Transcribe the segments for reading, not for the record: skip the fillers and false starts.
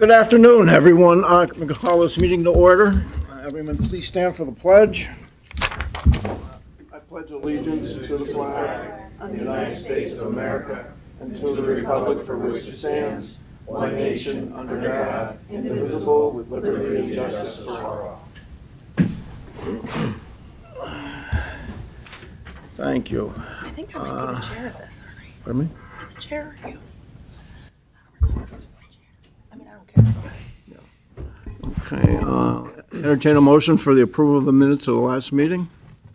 Good afternoon, everyone. I'm going to call this meeting to order. Everyone, please stand for the pledge. I pledge allegiance to the flag of the United States of America and to the republic for which it stands, one nation, under God, indivisible, with liberty and justice for all. Thank you. I think I might be the chair of this, aren't I? Pardon me? The chair or you? I don't remember who's the chair. I mean, I don't care. Okay, entertain a motion for the approval of the minutes of the last meeting.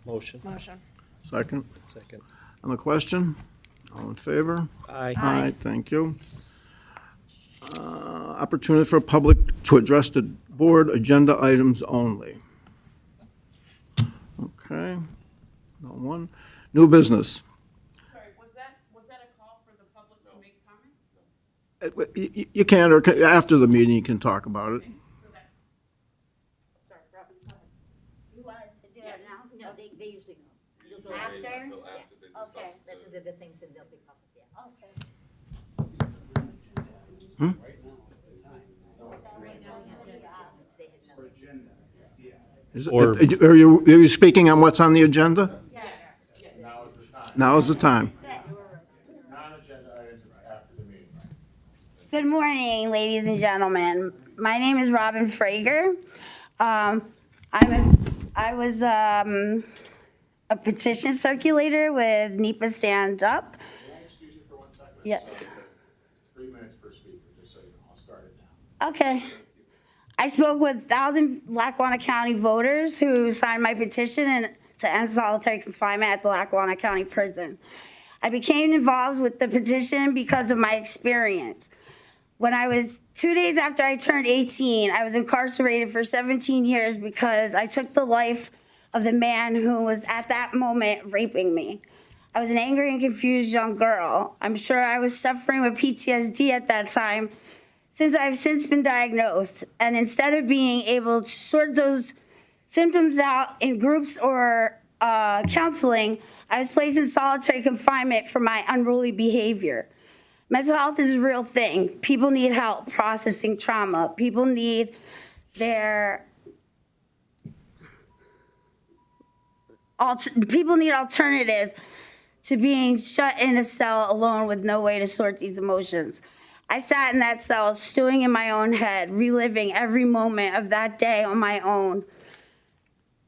Motion. Motion. Second. Second. On the question? All in favor? Aye. Aye, thank you. Opportunity for public to address the board agenda items only. Okay, no one. New business. Sorry, was that a call for the public to make comment? You can, or after the meeting, you can talk about it. Sorry, Robin, go ahead. You wanted to do it now? No, they usually go. You'll go after? Yeah. Okay, let's do the things and they'll be public, yeah. Okay. Are you speaking on what's on the agenda? Yes. Now is the time. Non-agenda items is after the meeting. Good morning, ladies and gentlemen. My name is Robin Frager. I was a petition circulator with NEPA Stand Up. Can I excuse you for 1 second? Yes. It's 3 minutes per speaker, just so you know. I'll start it now. Okay. I spoke with 1,000 Lackawanna County voters who signed my petition to end solitary confinement at the Lackawanna County Prison. I became involved with the petition because of my experience. When I was 2 days after I turned 18, I was incarcerated for 17 years because I took the life of the man who was at that moment raping me. I was an angry and confused young girl. I'm sure I was suffering with PTSD at that time, since I've since been diagnosed. And instead of being able to sort those symptoms out in groups or counseling, I was placed in solitary confinement for my unruly behavior. Mental health is a real thing. People need help processing trauma. People need alternatives to being shut in a cell alone with no way to sort these emotions. I sat in that cell, stewing in my own head, reliving every moment of that day on my own,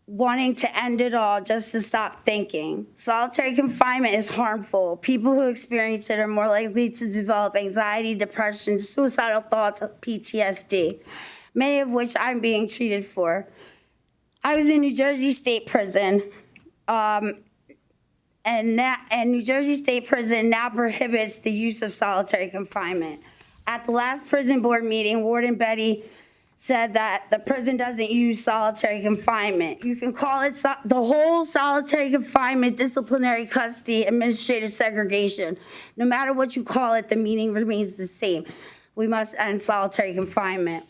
wanting to end it all just to stop thinking. Solitary confinement is harmful. People who experience it are more likely to develop anxiety, depression, suicidal thoughts, PTSD, many of which I'm being treated for. I was in New Jersey State Prison, and New Jersey State Prison now prohibits the use of solitary confinement. At the last prison board meeting, Warden Betty said that the prison doesn't use solitary confinement. You can call it the whole solitary confinement, disciplinary custody, administrative segregation. No matter what you call it, the meaning remains the same. We must end solitary confinement.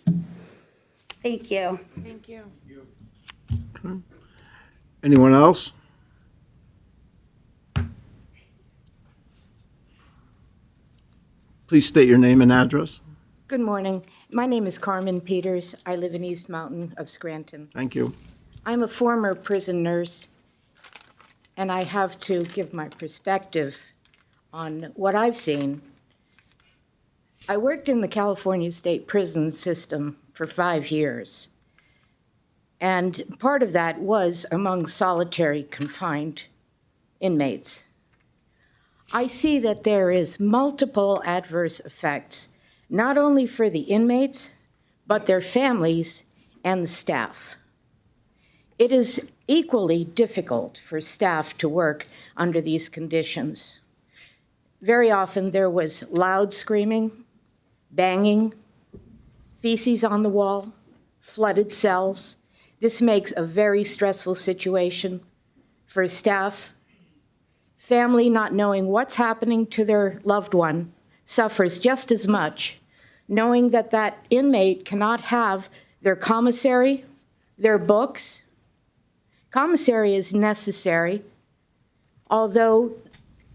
Thank you. Thank you. Anyone else? Please state your name and address. Good morning. My name is Carmen Peters. I live in East Mountain of Scranton. Thank you. I'm a former prison nurse, and I have to give my perspective on what I've seen. I worked in the California State Prison System for 5 years, and part of that was among solitary confined inmates. I see that there is multiple adverse effects, not only for the inmates, but their families and the staff. It is equally difficult for staff to work under these conditions. Very often there was loud screaming, banging, feces on the wall, flooded cells. This makes a very stressful situation for staff. Family not knowing what's happening to their loved one suffers just as much, knowing that that inmate cannot have their commissary, their books. Commissary is necessary, although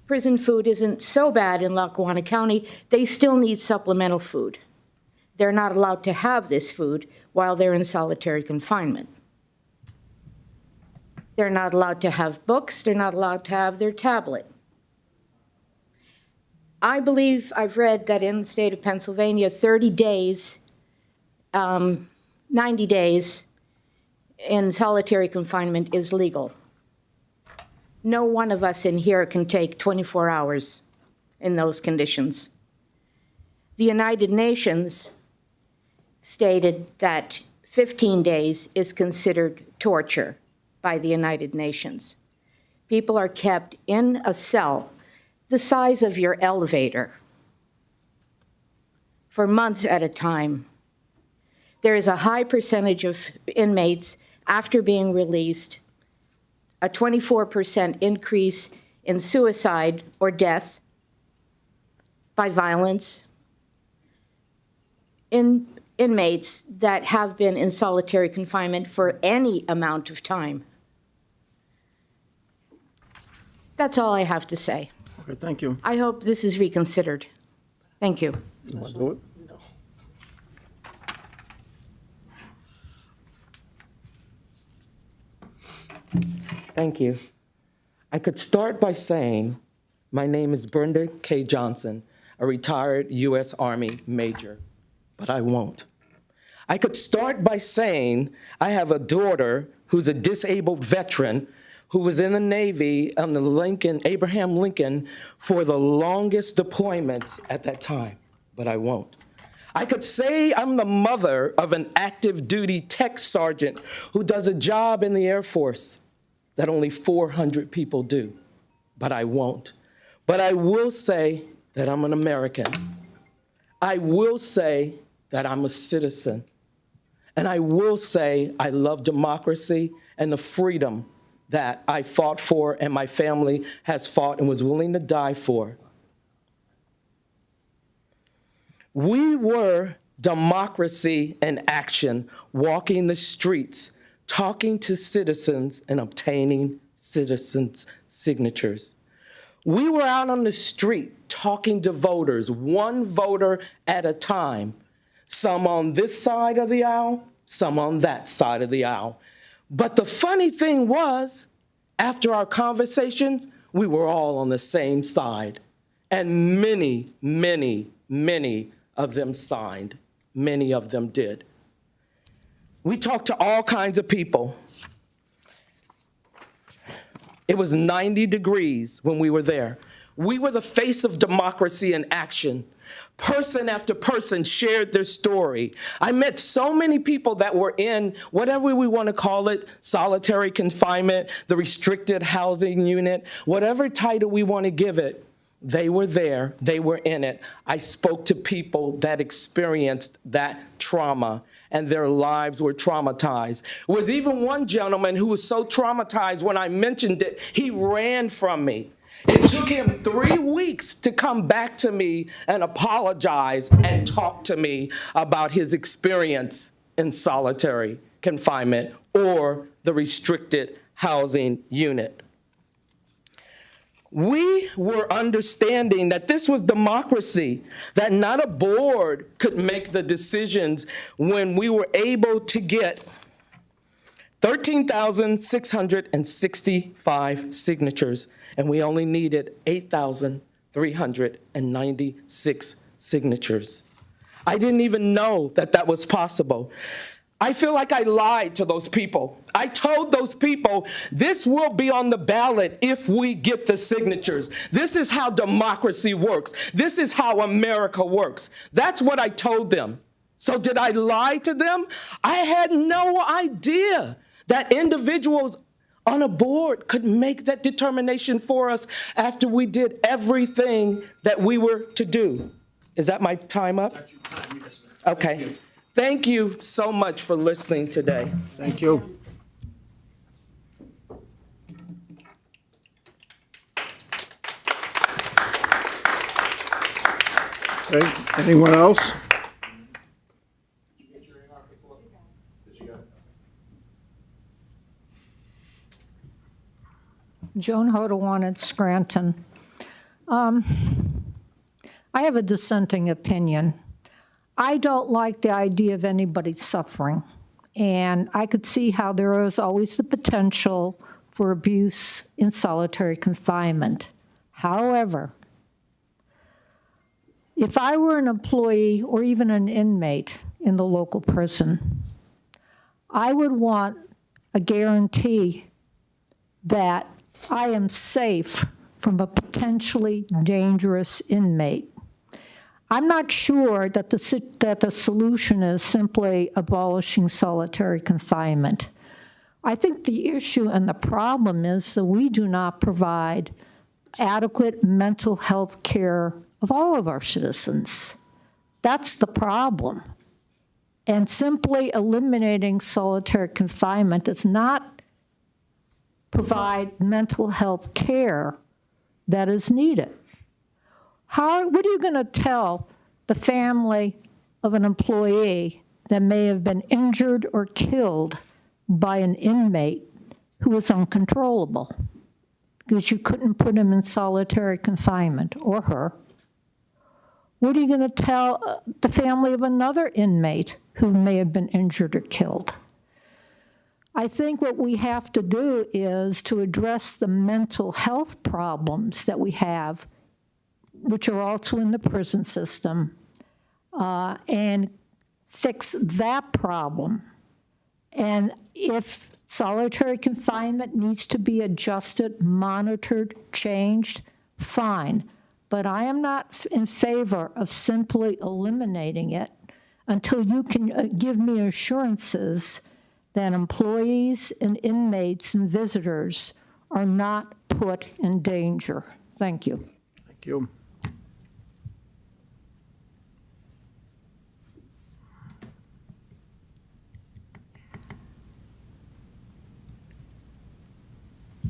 prison food isn't so bad in Lackawanna County, they still need supplemental food. they're not allowed to have this food while they're in solitary confinement. They're not allowed to have books. They're not allowed to have their tablet. I believe I've read that in the state of Pennsylvania, 30 days, 90 days in solitary confinement is legal. No one of us in here can take 24 hours in those conditions. The United Nations stated that 15 days is considered torture by the United Nations. People are kept in a cell the size of your elevator for months at a time. There is a high percentage of inmates after being released, a 24% increase in suicide or death by violence in inmates that have been in solitary confinement for any amount of time. That's all I have to say. Okay, thank you. I hope this is reconsidered. Thank you. You want to do it? Thank you. I could start by saying my name is Brenda K. Johnson, a retired U.S. Army major, but I won't. I could start by saying I have a daughter who's a disabled veteran who was in the Navy on the Abraham Lincoln for the longest deployments at that time, but I won't. I could say I'm the mother of an active duty tech sergeant who does a job in the Air Force that only 400 people do, but I won't. But I will say that I'm an American. I will say that I'm a citizen. And I will say I love democracy and the freedom that I fought for and my family has fought and was willing to die for. We were democracy in action, walking the streets, talking to citizens and obtaining citizens' signatures. We were out on the street talking to voters, one voter at a time, some on this side of the aisle, some on that side of the aisle. But the funny thing was, after our conversations, we were all on the same side. And many, many, many of them signed. Many of them did. We talked to all kinds of people. It was 90 degrees when we were there. We were the face of democracy in action. Person after person shared their story. I met so many people that were in, whatever we want to call it, solitary confinement, the restricted housing unit, whatever title we want to give it. They were there, they were in it. I spoke to people that experienced that trauma and their lives were traumatized. There was even one gentleman who was so traumatized when I mentioned it, he ran from me. It took him 3 weeks to come back to me and apologize and talk to me about his experience in solitary confinement or the restricted housing unit. We were understanding that this was democracy, that not a board could make the decisions when we were able to get 13,665 signatures, and we only needed 8,396 signatures. I didn't even know that that was possible. I feel like I lied to those people. I told those people, this will be on the ballot if we get the signatures. This is how democracy works. This is how America works. That's what I told them. So did I lie to them? I had no idea that individuals on a board could make that determination for us after we did everything that we were to do. Is that my time up? That's your time, yes, sir. Okay. Thank you so much for listening today. Thank you. Okay, anyone else? Did you get your AR before? Did you get it? Joan Hodawan, Scranton. I have a dissenting opinion. I don't like the idea of anybody suffering. And I could see how there is always the potential for abuse in solitary confinement. However, if I were an employee or even an inmate in the local prison, I would want a guarantee that I am safe from a potentially dangerous inmate. I'm not sure that the solution is simply abolishing solitary confinement. I think the issue and the problem is that we do not provide adequate mental health care of all of our citizens. That's the problem. And simply eliminating solitary confinement does not provide mental health care that is needed. What are you going to tell the family of an employee that may have been injured or killed by an inmate who was uncontrollable because you couldn't put him in solitary confinement, or her? What are you going to tell the family of another inmate who may have been injured or killed? I think what we have to do is to address the mental health problems that we have, which are also in the prison system, and fix that problem. And if solitary confinement needs to be adjusted, monitored, changed, fine. But I am not in favor of simply eliminating it until you can give me assurances that employees and inmates and visitors are not put in danger. Thank you. Thank you.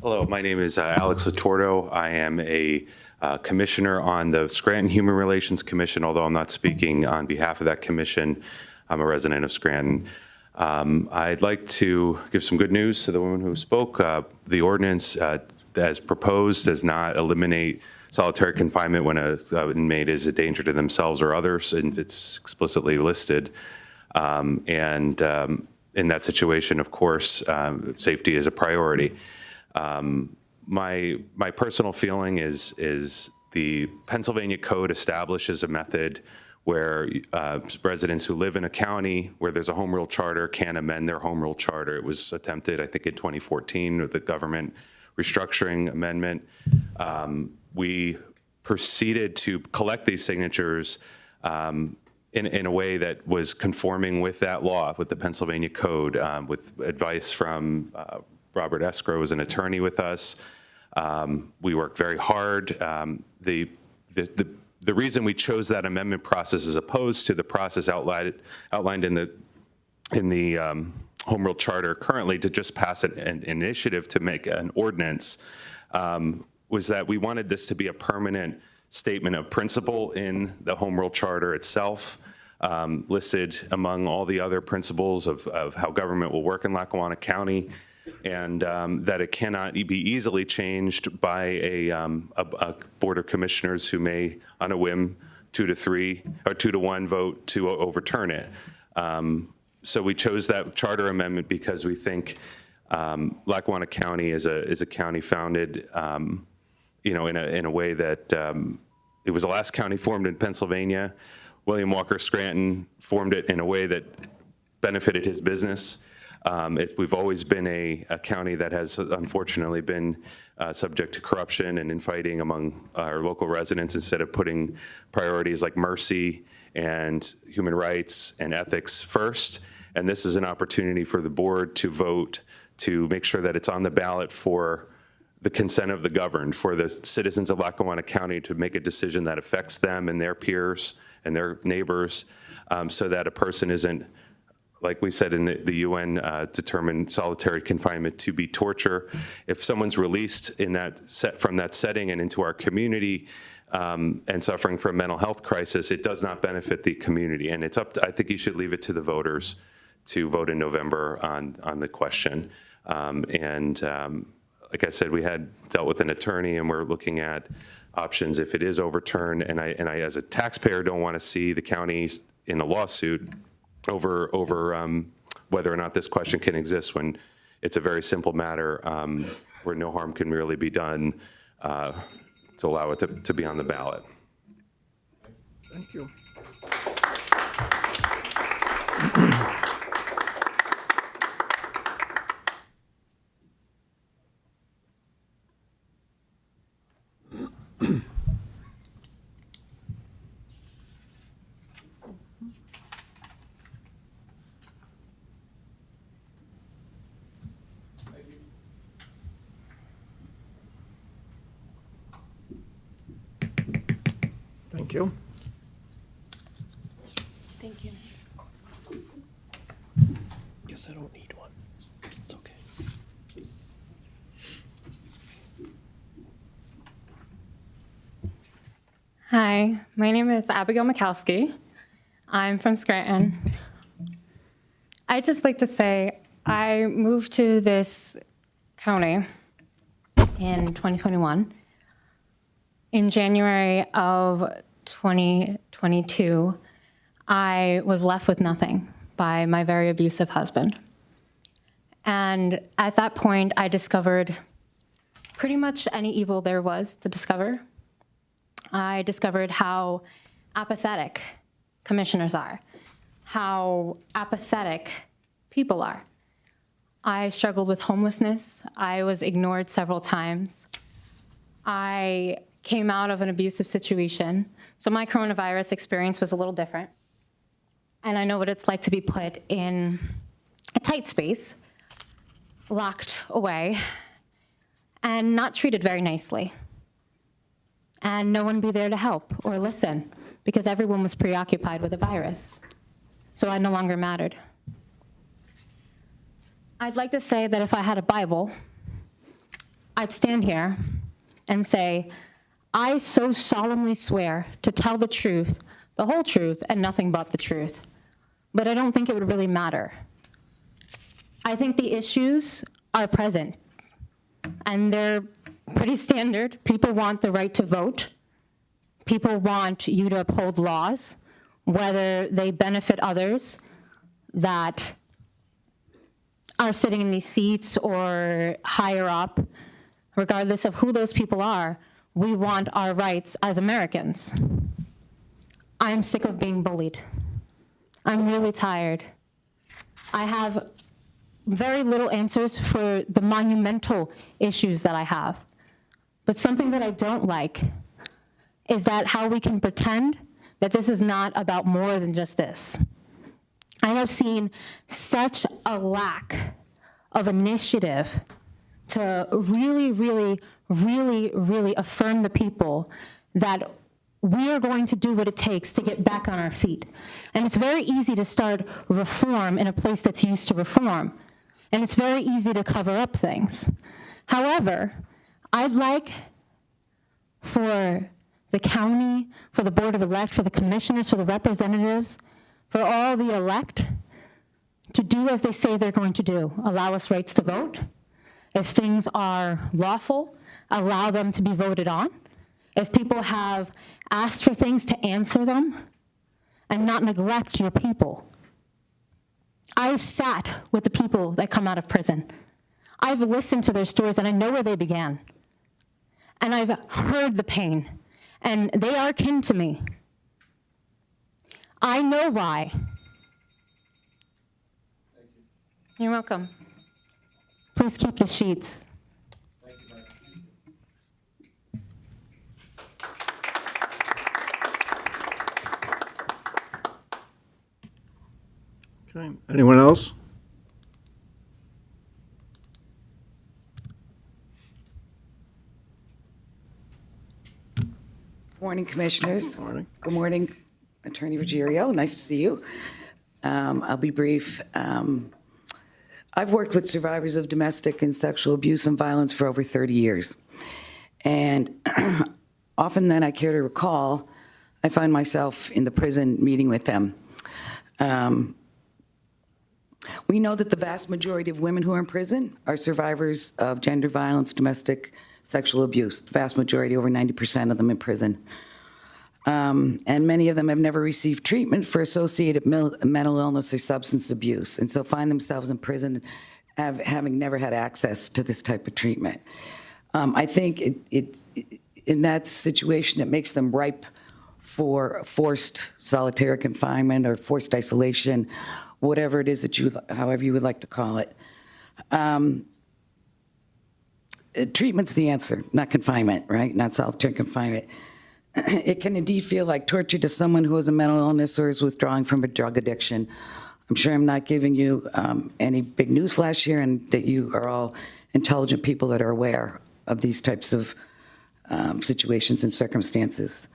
Hello, my name is Alex Latordo. I am a commissioner on the Scranton Human Relations Commission, although I'm not speaking on behalf of that commission. I'm a resident of Scranton. I'd like to give some good news to the woman who spoke. The ordinance, as proposed, does not eliminate solitary confinement when an inmate is a danger to themselves or others, and it's explicitly listed. And in that situation, of course, safety is a priority. My personal feeling is the Pennsylvania Code establishes a method where residents who live in a county where there's a home rule charter can amend their home rule charter. It was attempted, I think, in 2014 with the government restructuring amendment. We proceeded to collect these signatures in a way that was conforming with that law, with the Pennsylvania Code, with advice from Robert Escrow was an attorney with us. We worked very hard. The reason we chose that amendment process as opposed to the process outlined in the Home Rule Charter currently to just pass an initiative to make an ordinance was that we wanted this to be a permanent statement of principle in the Home Rule Charter itself, listed among all the other principles of how government will work in Lackawanna County, and that it cannot be easily changed by a board of commissioners who may, on a whim, 2-to-1 vote to overturn it. So we chose that charter amendment because we think Lackawanna County is a county founded, in a way that it was the last county formed in Pennsylvania. William Walker Scranton formed it in a way that benefited his business. We've always been a county that has unfortunately been subject to corruption and infighting among our local residents instead of putting priorities like mercy and human rights and ethics first. And this is an opportunity for the board to vote to make sure that it's on the ballot for the consent of the governed, for the citizens of Lackawanna County to make a decision that affects them and their peers and their neighbors, so that a person isn't, like we said in the UN, determined solitary confinement to be torture. If someone's released from that setting and into our community and suffering from a mental health crisis, it does not benefit the community. And it's I think you should leave it to the voters to vote in November on the question. Like I said, we had dealt with an attorney and we're looking at options if it is overturned. And I as a taxpayer, don't want to see the county in a lawsuit over whether or not this question can exist when it's a very simple matter where no harm can really be done to allow it to be on the ballot. Thank you. Thank you. Thank you. Guess I don't need one. It's okay. Hi, my name is Abigail Mikowski. I'm from Scranton. I'd just like to say I moved to this county in 2021. In January of 2022, I was left with nothing by my very abusive husband. And at that point, I discovered pretty much any evil there was to discover. I discovered how apathetic commissioners are, how apathetic people are. I struggled with homelessness. I was ignored several times. I came out of an abusive situation, so my coronavirus experience was a little different. And I know what it's like to be put in a tight space, locked away, and not treated very nicely. And no one be there to help or listen because everyone was preoccupied with the virus. So I no longer mattered. I'd like to say that if I had a Bible, I'd stand here and say, I so solemnly swear to tell the truth, the whole truth, and nothing but the truth. But I don't think it would really matter. I think the issues are present, and they're pretty standard. People want the right to vote. People want you to uphold laws, whether they benefit others that are sitting in these seats or higher up. Regardless of who those people are, we want our rights as Americans. I'm sick of being bullied. I'm really tired. I have very little answers for the monumental issues that I have. But something that I don't like is that how we can pretend that this is not about more than just this. I have seen such a lack of initiative to really, really, really, really affirm the people that we are going to do what it takes to get back on our feet. And it's very easy to start reform in a place that's used to reform. And it's very easy to cover up things. However, I'd like for the county, for the Board of Elect, for the commissioners, for the representatives, for all the elect to do as they say they're going to do. Allow us rights to vote. If things are lawful, allow them to be voted on. If people have asked for things, to answer them and not neglect your people. I've sat with the people that come out of prison. I've listened to their stories and I know where they began. And I've heard the pain, and they are kin to me. I know why. You're welcome. Please keep the sheets. Okay, anyone else? Morning, Commissioners. Morning. Good morning, Attorney Ruggiero. Nice to see you. I'll be brief. I've worked with survivors of domestic and sexual abuse and violence for over 30 years. And often then I care to recall, I find myself in the prison meeting with them. We know that the vast majority of women who are in prison are survivors of gender violence, domestic sexual abuse. The vast majority, over 90% of them in prison. And many of them have never received treatment for associated mental illness or substance abuse, and so find themselves in prison having never had access to this type of treatment. I think in that situation, it makes them ripe for forced solitary confinement or forced isolation, whatever it is that however you would like to call it. Treatment's the answer, not confinement, right? Not solitary confinement. It can indeed feel like torture to someone who has a mental illness or is withdrawing from a drug addiction. I'm sure I'm not giving you any big news flash here, and that you are all intelligent people that are aware of these types of situations and circumstances.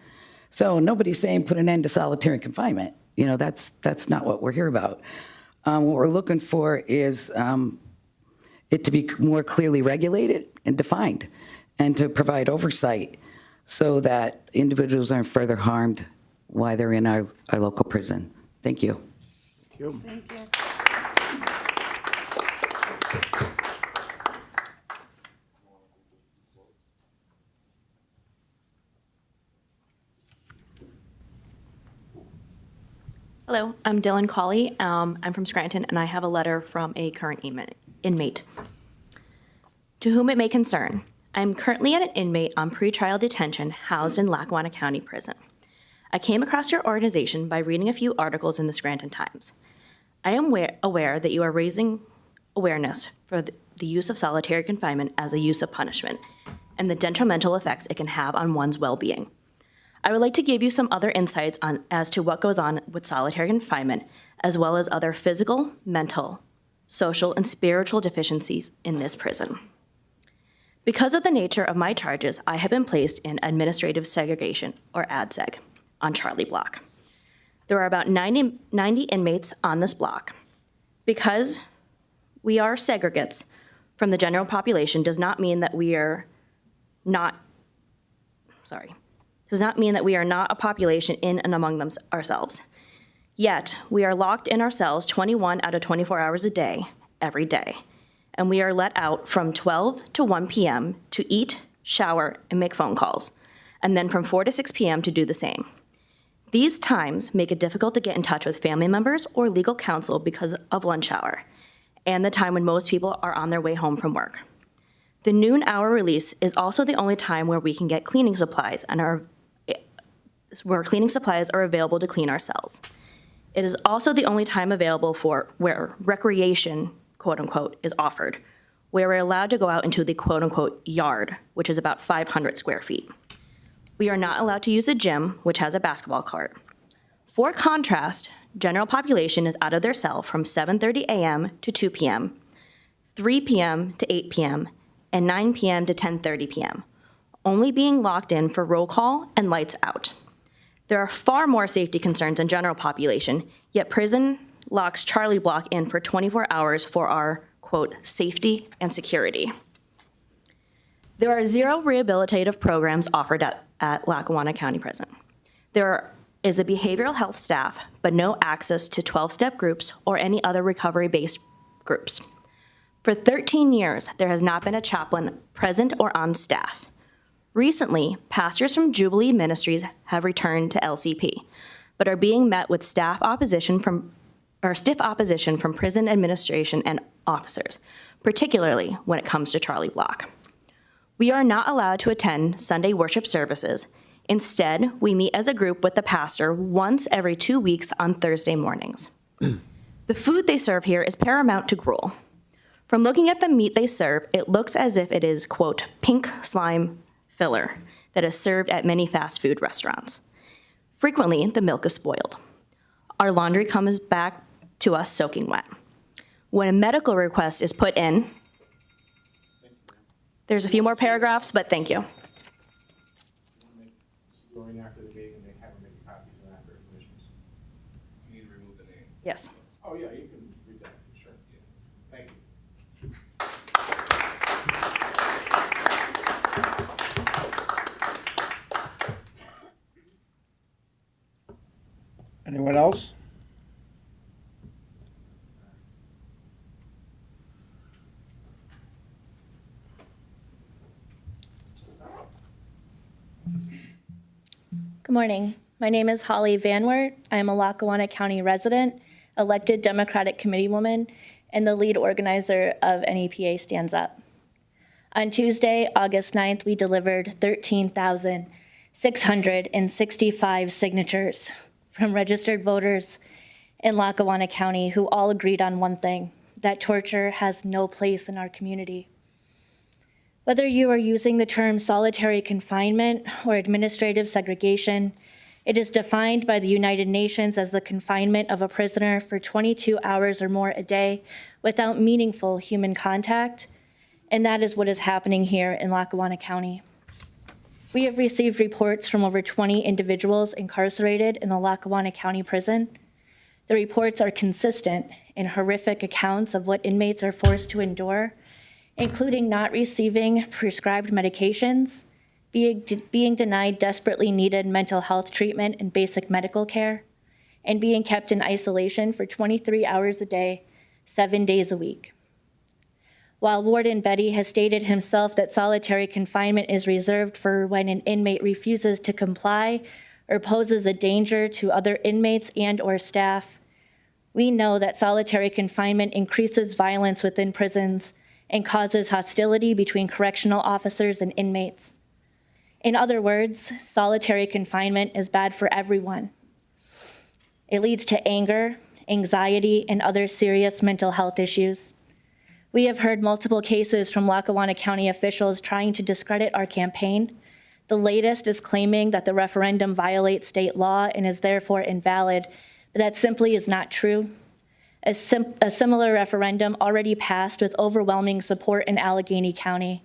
So nobody's saying put an end to solitary confinement. You know, that's not what we're here about. What we're looking for is it to be more clearly regulated and defined, and to provide oversight so that individuals aren't further harmed while they're in our local prison. Thank you. Thank you. Thank you. Hello, I'm Dylan Colley. I'm from Scranton, and I have a letter from a current inmate. To whom it may concern, I am currently an inmate on pretrial detention housed in Lackawanna County Prison. I came across your organization by reading a few articles in the Scranton Times. I am aware that you are raising awareness for the use of solitary confinement as a use of punishment and the detrimental effects it can have on one's well-being. I would like to give you some other insights as to what goes on with solitary confinement, as well as other physical, mental, social, and spiritual deficiencies in this prison. Because of the nature of my charges, I have been placed in administrative segregation, or ADSEG, on Charlie Block. There are about 90 inmates on this block. Because we are segregates from the general population does not mean that we are not a population in and among them ourselves. Yet, we are locked in our cells 21 out of 24 hours a day, every day. And we are let out from 12 to 1 p.m. to eat, shower, and make phone calls, and then from 4 to 6 p.m. to do the same. These times make it difficult to get in touch with family members or legal counsel because of lunch hour, and the time when most people are on their way home from work. The noon hour release is also the only time where we can get cleaning supplies where cleaning supplies are available to clean our cells. It is also the only time available for where recreation, quote unquote, is offered, where we're allowed to go out into the quote unquote yard, which is about 500 square feet. We are not allowed to use a gym, which has a basketball court. For contrast, general population is out of their cell from 7:30 a.m. to 2 p.m., 3 p.m. to 8 p.m., and 9 p.m. to 10:30 p.m., only being locked in for roll call and lights out. There are far more safety concerns than general population, yet prison locks Charlie Block in for 24 hours for our, quote, safety and security. There are 0 rehabilitative programs offered at Lackawanna County Prison. There is a behavioral health staff, but no access to 12-step groups or any other recovery-based groups. For 13 years, there has not been a chaplain present or on staff. Recently, pastors from Jubilee Ministries have returned to LCP, but are being met with stiff opposition from prison administration and officers, particularly when it comes to Charlie Block. We are not allowed to attend Sunday worship services. Instead, we meet as a group with the pastor once every 2 weeks on Thursday mornings. The food they serve here is paramount to gruel. From looking at the meat they serve, it looks as if it is, quote, pink slime filler that is served at many fast food restaurants. Frequently, the milk is spoiled. Our laundry comes back to us soaking wet. When a medical request is put in, there's a few more paragraphs, but thank you. Going after the meeting and they have them make copies of that for commissioners. You need to remove the name. Yes. Oh, yeah, you can read that, sure. Thank you. Anyone else? Good morning. My name is Holly Van Wert. I am a Lackawanna County resident, elected Democratic committeewoman, and the lead organizer of NEPA Stands Up. On Tuesday, August 9th, we delivered 13,665 signatures from registered voters in Lackawanna County who all agreed on one thing, that torture has no place in our community. Whether you are using the term solitary confinement or administrative segregation, it is defined by the United Nations as the confinement of a prisoner for 22 hours or more a day without meaningful human contact, and that is what is happening here in Lackawanna County. We have received reports from over 20 individuals incarcerated in the Lackawanna County Prison. The reports are consistent in horrific accounts of what inmates are forced to endure, including not receiving prescribed medications, being denied desperately needed mental health treatment and basic medical care, and being kept in isolation for 23 hours a day, 7 days a week. While Warden Betty has stated himself that solitary confinement is reserved for when an inmate refuses to comply or poses a danger to other inmates and/or staff, we know that solitary confinement increases violence within prisons and causes hostility between correctional officers and inmates. In other words, solitary confinement is bad for everyone. It leads to anger, anxiety, and other serious mental health issues. We have heard multiple cases from Lackawanna County officials trying to discredit our campaign. The latest is claiming that the referendum violates state law and is therefore invalid, but that simply is not true. A similar referendum already passed with overwhelming support in Allegheny County.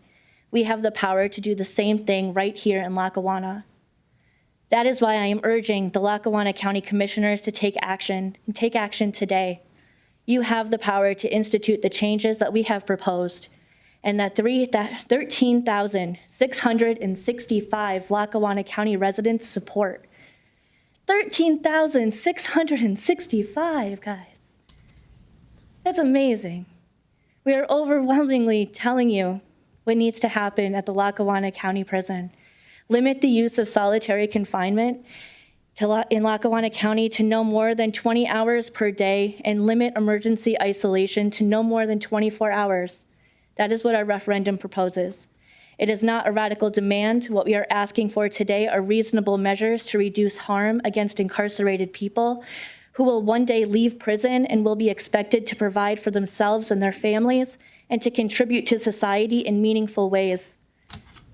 We have the power to do the same thing right here in Lackawanna. That is why I am urging the Lackawanna County Commissioners to take action, and take action today. You have the power to institute the changes that we have proposed, and that 13,665 Lackawanna County residents support. 13,665, guys. That's amazing. We are overwhelmingly telling you what needs to happen at the Lackawanna County Prison. Limit the use of solitary confinement in Lackawanna County to no more than 20 hours per day, and limit emergency isolation to no more than 24 hours. That is what our referendum proposes. It is not a radical demand. What we are asking for today are reasonable measures to reduce harm against incarcerated people who will one day leave prison and will be expected to provide for themselves and their families and to contribute to society in meaningful ways.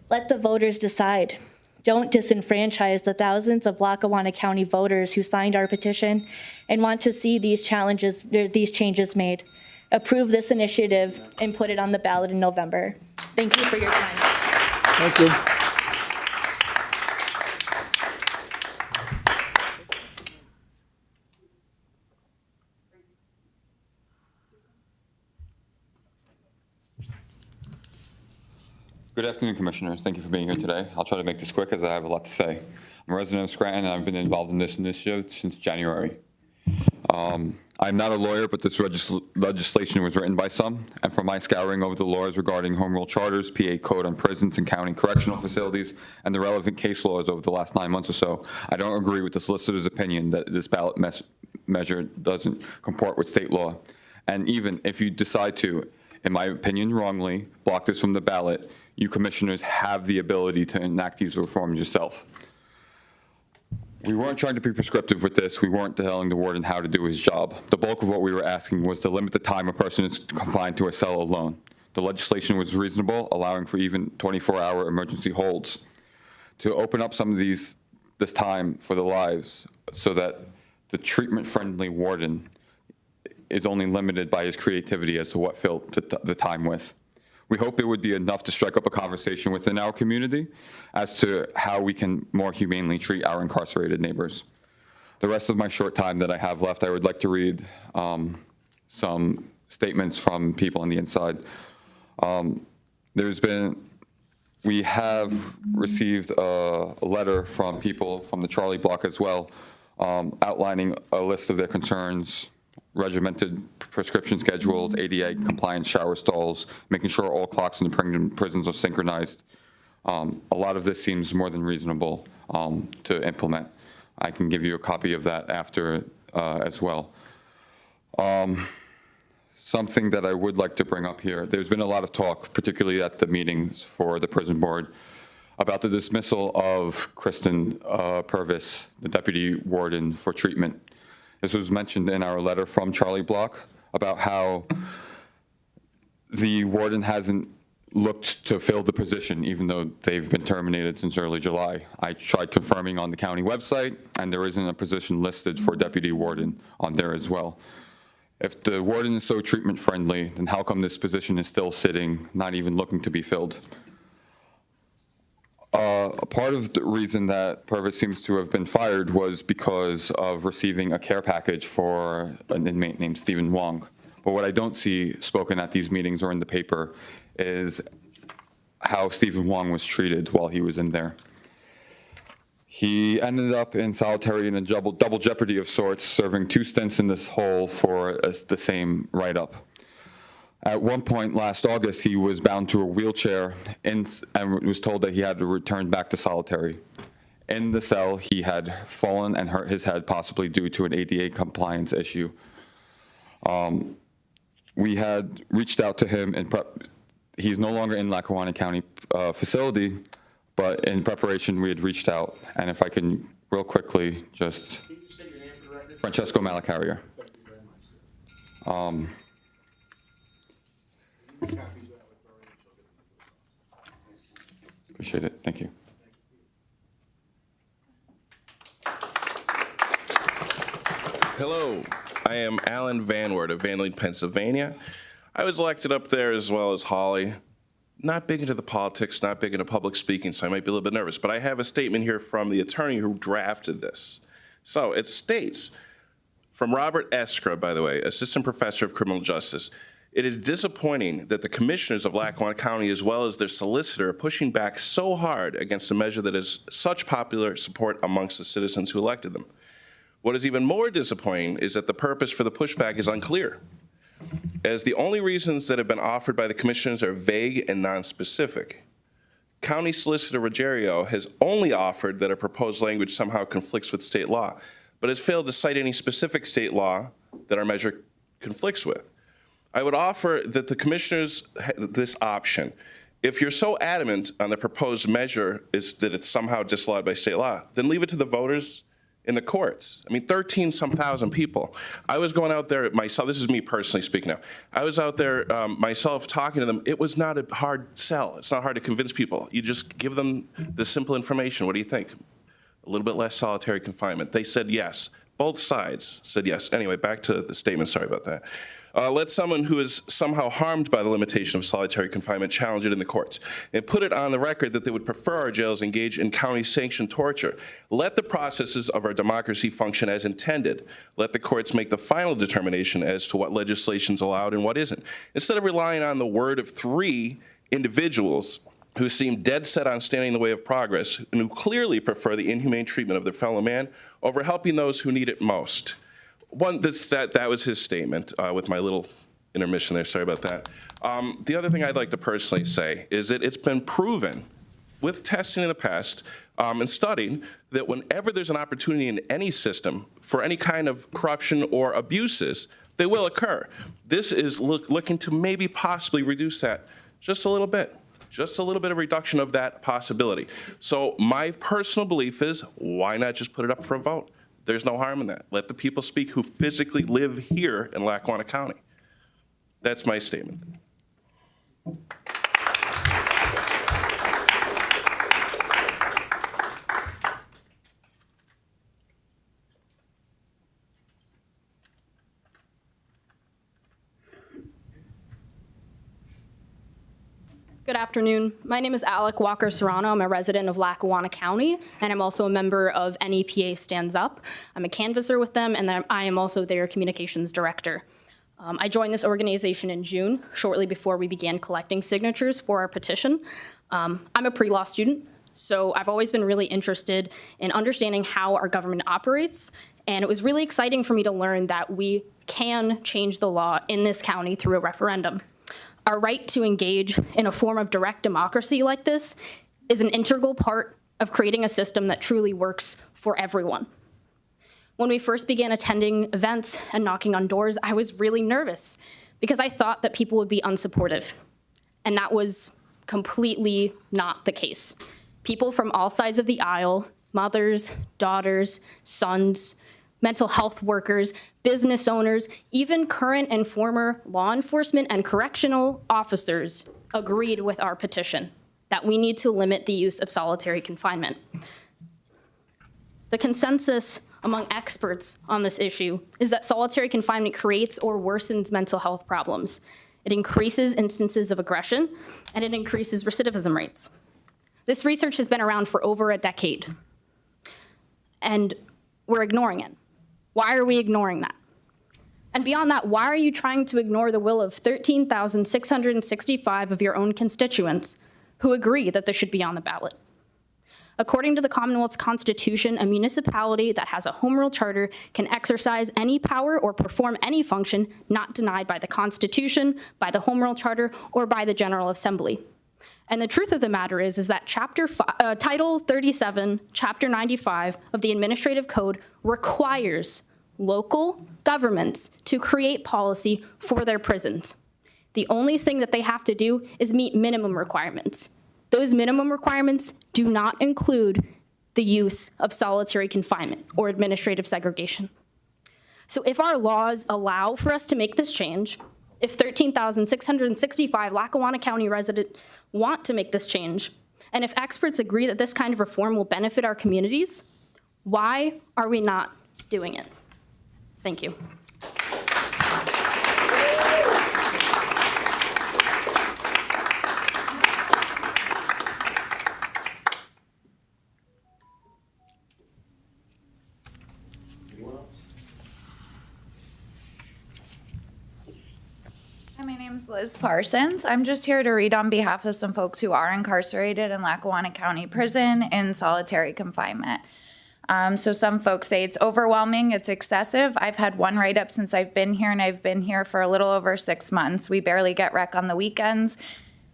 Let the voters decide. Don't disenfranchise the thousands of Lackawanna County voters who signed our petition and want to see these changes made. Approve this initiative and put it on the ballot in November. Thank you for your time. Thank you. Good afternoon, Commissioners. Thank you for being here today. I'll try to make this quick as I have a lot to say. I'm a resident of Scranton, and I've been involved in this initiative since January. I'm not a lawyer, but this legislation was written by some, and from my scouring over the laws regarding home rule charters, PA code on prisons and county correctional facilities, and the relevant case laws over the last 9 months or so, I don't agree with the solicitor's opinion that this ballot measure doesn't comport with state law. And even if you decide to, in my opinion wrongly, block this from the ballot, you commissioners have the ability to enact these reforms yourself. We weren't trying to be prescriptive with this. We weren't telling the warden how to do his job. The bulk of what we were asking was to limit the time a person is confined to a cell alone. The legislation was reasonable, allowing for even 24-hour emergency holds. To open up some of this time for the lives so that the treatment-friendly warden is only limited by his creativity as to what fill the time with. We hope it would be enough to strike up a conversation within our community as to how we can more humanely treat our incarcerated neighbors. The rest of my short time that I have left, I would like to read some statements from people on the inside. We have received a letter from people from the Charlie Block as well, outlining a list of their concerns, regimented prescription schedules, ADA compliant shower stalls, making sure all clocks in the prisons are synchronized. A lot of this seems more than reasonable. to implement. I can give you a copy of that after as well. Something that I would like to bring up here, there's been a lot of talk, particularly at the meetings for the prison board, about the dismissal of Kristen Purvis, the deputy warden for treatment. This was mentioned in our letter from Charlie Block about how the warden hasn't looked to fill the position, even though they've been terminated since early July. I tried confirming on the county website, and there isn't a position listed for deputy warden on there as well. If the warden is so treatment friendly, then how come this position is still sitting, not even looking to be filled? A part of the reason that Purvis seems to have been fired was because of receiving a care package for an inmate named Stephen Wong. But what I don't see spoken at these meetings or in the paper is how Stephen Wong was treated while he was in there. He ended up in solitary in a double jeopardy of sorts, serving 2 stints in this hole for the same write-up. At one point last August, he was bound to a wheelchair and was told that he had to return back to solitary. In the cell, he had fallen and hurt his head, possibly due to an ADA compliance issue. We had reached out to him in he's no longer in Lackawanna County facility, but in preparation, we had reached out. And if I can real quickly just, Can you just state your name for the record? Francesco Malacarrier. Thank you very much, sir. Copies of that with Bernie, she'll get them to us. Appreciate it. Thank you. Hello, I am Alan Van Wert of Van Lead, Pennsylvania. I was elected up there as well as Holly. Not big into the politics, not big into public speaking, so I might be a little bit nervous, but I have a statement here from the attorney who drafted this. So it states, from Robert Eskra, by the way, Assistant Professor of Criminal Justice, it is disappointing that the commissioners of Lackawanna County, as well as their solicitor, are pushing back so hard against a measure that has such popular support amongst the citizens who elected them. What is even more disappointing is that the purpose for the pushback is unclear, as the only reasons that have been offered by the commissioners are vague and nonspecific. County Solicitor Ruggiero has only offered that a proposed language somehow conflicts with state law, but has failed to cite any specific state law that our measure conflicts with. I would offer that the commissioners this option. If you're so adamant on the proposed measure is that it's somehow disallowed by state law, then leave it to the voters in the courts. I mean, 13-some thousand people. I was going out there myself, this is me personally speaking now. I was out there myself talking to them. It was not a hard sell. It's not hard to convince people. You just give them the simple information. What do you think? A little bit less solitary confinement. They said yes. Both sides said yes. Anyway, back to the statement, sorry about that. Let someone who is somehow harmed by the limitation of solitary confinement challenge it in the courts and put it on the record that they would prefer our jails engage in county-sanctioned torture. Let the processes of our democracy function as intended. Let the courts make the final determination as to what legislation is allowed and what isn't. Instead of relying on the word of 3 individuals who seem dead set on standing in the way of progress and who clearly prefer the inhumane treatment of their fellow man over helping those who need it most. That was his statement with my little intermission there. Sorry about that. The other thing I'd like to personally say is that it's been proven with testing in the past and studying that whenever there's an opportunity in any system for any kind of corruption or abuses, they will occur. This is looking to maybe possibly reduce that just a little bit. Just a little bit of reduction of that possibility. So my personal belief is, why not just put it up for a vote? There's no harm in that. Let the people speak who physically live here in Lackawanna County. That's my statement. Good afternoon. My name is Alec Walker-Serrano. I'm a resident of Lackawanna County, and I'm also a member of NEPA Stands Up. I'm a canvasser with them, and I am also their communications director. I joined this organization in June, shortly before we began collecting signatures for our petition. I'm a pre-law student, so I've always been really interested in understanding how our government operates, and it was really exciting for me to learn that we can change the law in this county through a referendum. Our right to engage in a form of direct democracy like this is an integral part of creating a system that truly works for everyone. When we first began attending events and knocking on doors, I was really nervous because I thought that people would be unsupportive. And that was completely not the case. People from all sides of the aisle, mothers, daughters, sons, mental health workers, business owners, even current and former law enforcement and correctional officers agreed with our petition that we need to limit the use of solitary confinement. The consensus among experts on this issue is that solitary confinement creates or worsens mental health problems. It increases instances of aggression, and it increases recidivism rates. This research has been around for over a decade, and we're ignoring it. Why are we ignoring that? And beyond that, why are you trying to ignore the will of 13,665 of your own constituents who agree that this should be on the ballot? According to the Commonwealth's Constitution, a municipality that has a home rule charter can exercise any power or perform any function not denied by the Constitution, by the home rule charter, or by the General Assembly. And the truth of the matter is that Title 37, Chapter 95 of the Administrative Code requires local governments to create policy for their prisons. The only thing that they have to do is meet minimum requirements. Those minimum requirements do not include the use of solitary confinement or administrative segregation. So if our laws allow for us to make this change, if 13,665 Lackawanna County residents want to make this change, and if experts agree that this kind of reform will benefit our communities, why are we not doing it? Thank you. Hi, my name is Liz Parsons. I'm just here to read on behalf of some folks who are incarcerated in Lackawanna County Prison in solitary confinement. So some folks say it's overwhelming, it's excessive. I've had one write-up since I've been here, and I've been here for a little over 6 months. We barely get rec on the weekends.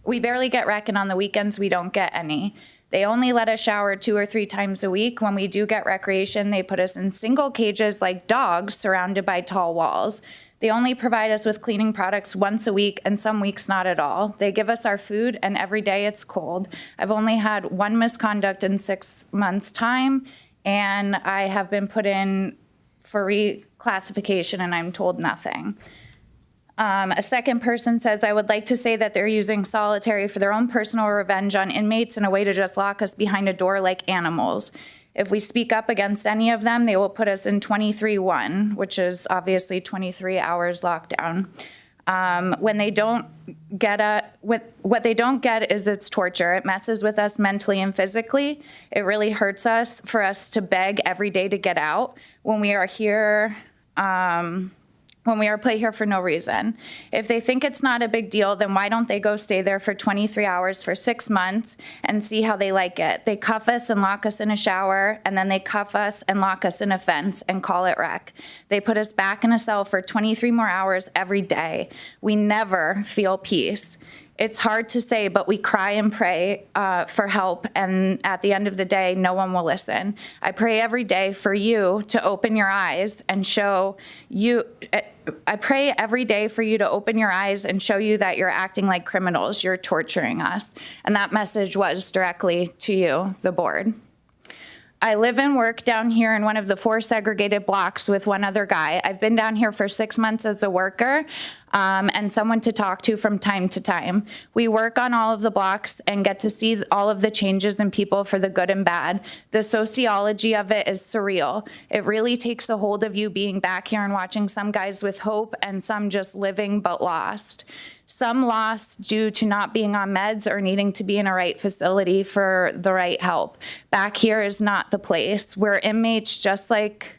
We barely get rec, and on the weekends, we don't get any. They only let us shower 2 or 3 times a week. When we do get recreation, they put us in single cages like dogs surrounded by tall walls. They only provide us with cleaning products once a week, and some weeks not at all. They give us our food, and every day it's cold. I've only had one misconduct in 6 months' time, and I have been put in for reclassification, and I'm told nothing. A second person says, I would like to say that they're using solitary for their own personal revenge on inmates in a way to just lock us behind a door like animals. If we speak up against any of them, they will put us in 23-1, which is obviously 23 hours lockdown. When they don't get what they don't get is it's torture. It messes with us mentally and physically. It really hurts us for us to beg every day to get out when we are here. When we are put here for no reason. If they think it's not a big deal, then why don't they go stay there for 23 hours for 6 months and see how they like it? They cuff us and lock us in a shower, and then they cuff us and lock us in a fence and call it rec. They put us back in a cell for 23 more hours every day. We never feel peace. It's hard to say, but we cry and pray for help, and at the end of the day, no one will listen. I pray every day for you to open your eyes and show you. I pray every day for you to open your eyes and show you that you're acting like criminals. You're torturing us. And that message was directly to you, the board. I live and work down here in one of the 4 segregated blocks with one other guy. I've been down here for 6 months as a worker and someone to talk to from time to time. We work on all of the blocks and get to see all of the changes in people for the good and bad. The sociology of it is surreal. It really takes a hold of you being back here and watching some guys with hope and some just living but lost. Some lost due to not being on meds or needing to be in a right facility for the right help. Back here is not the place. We're inmates just like,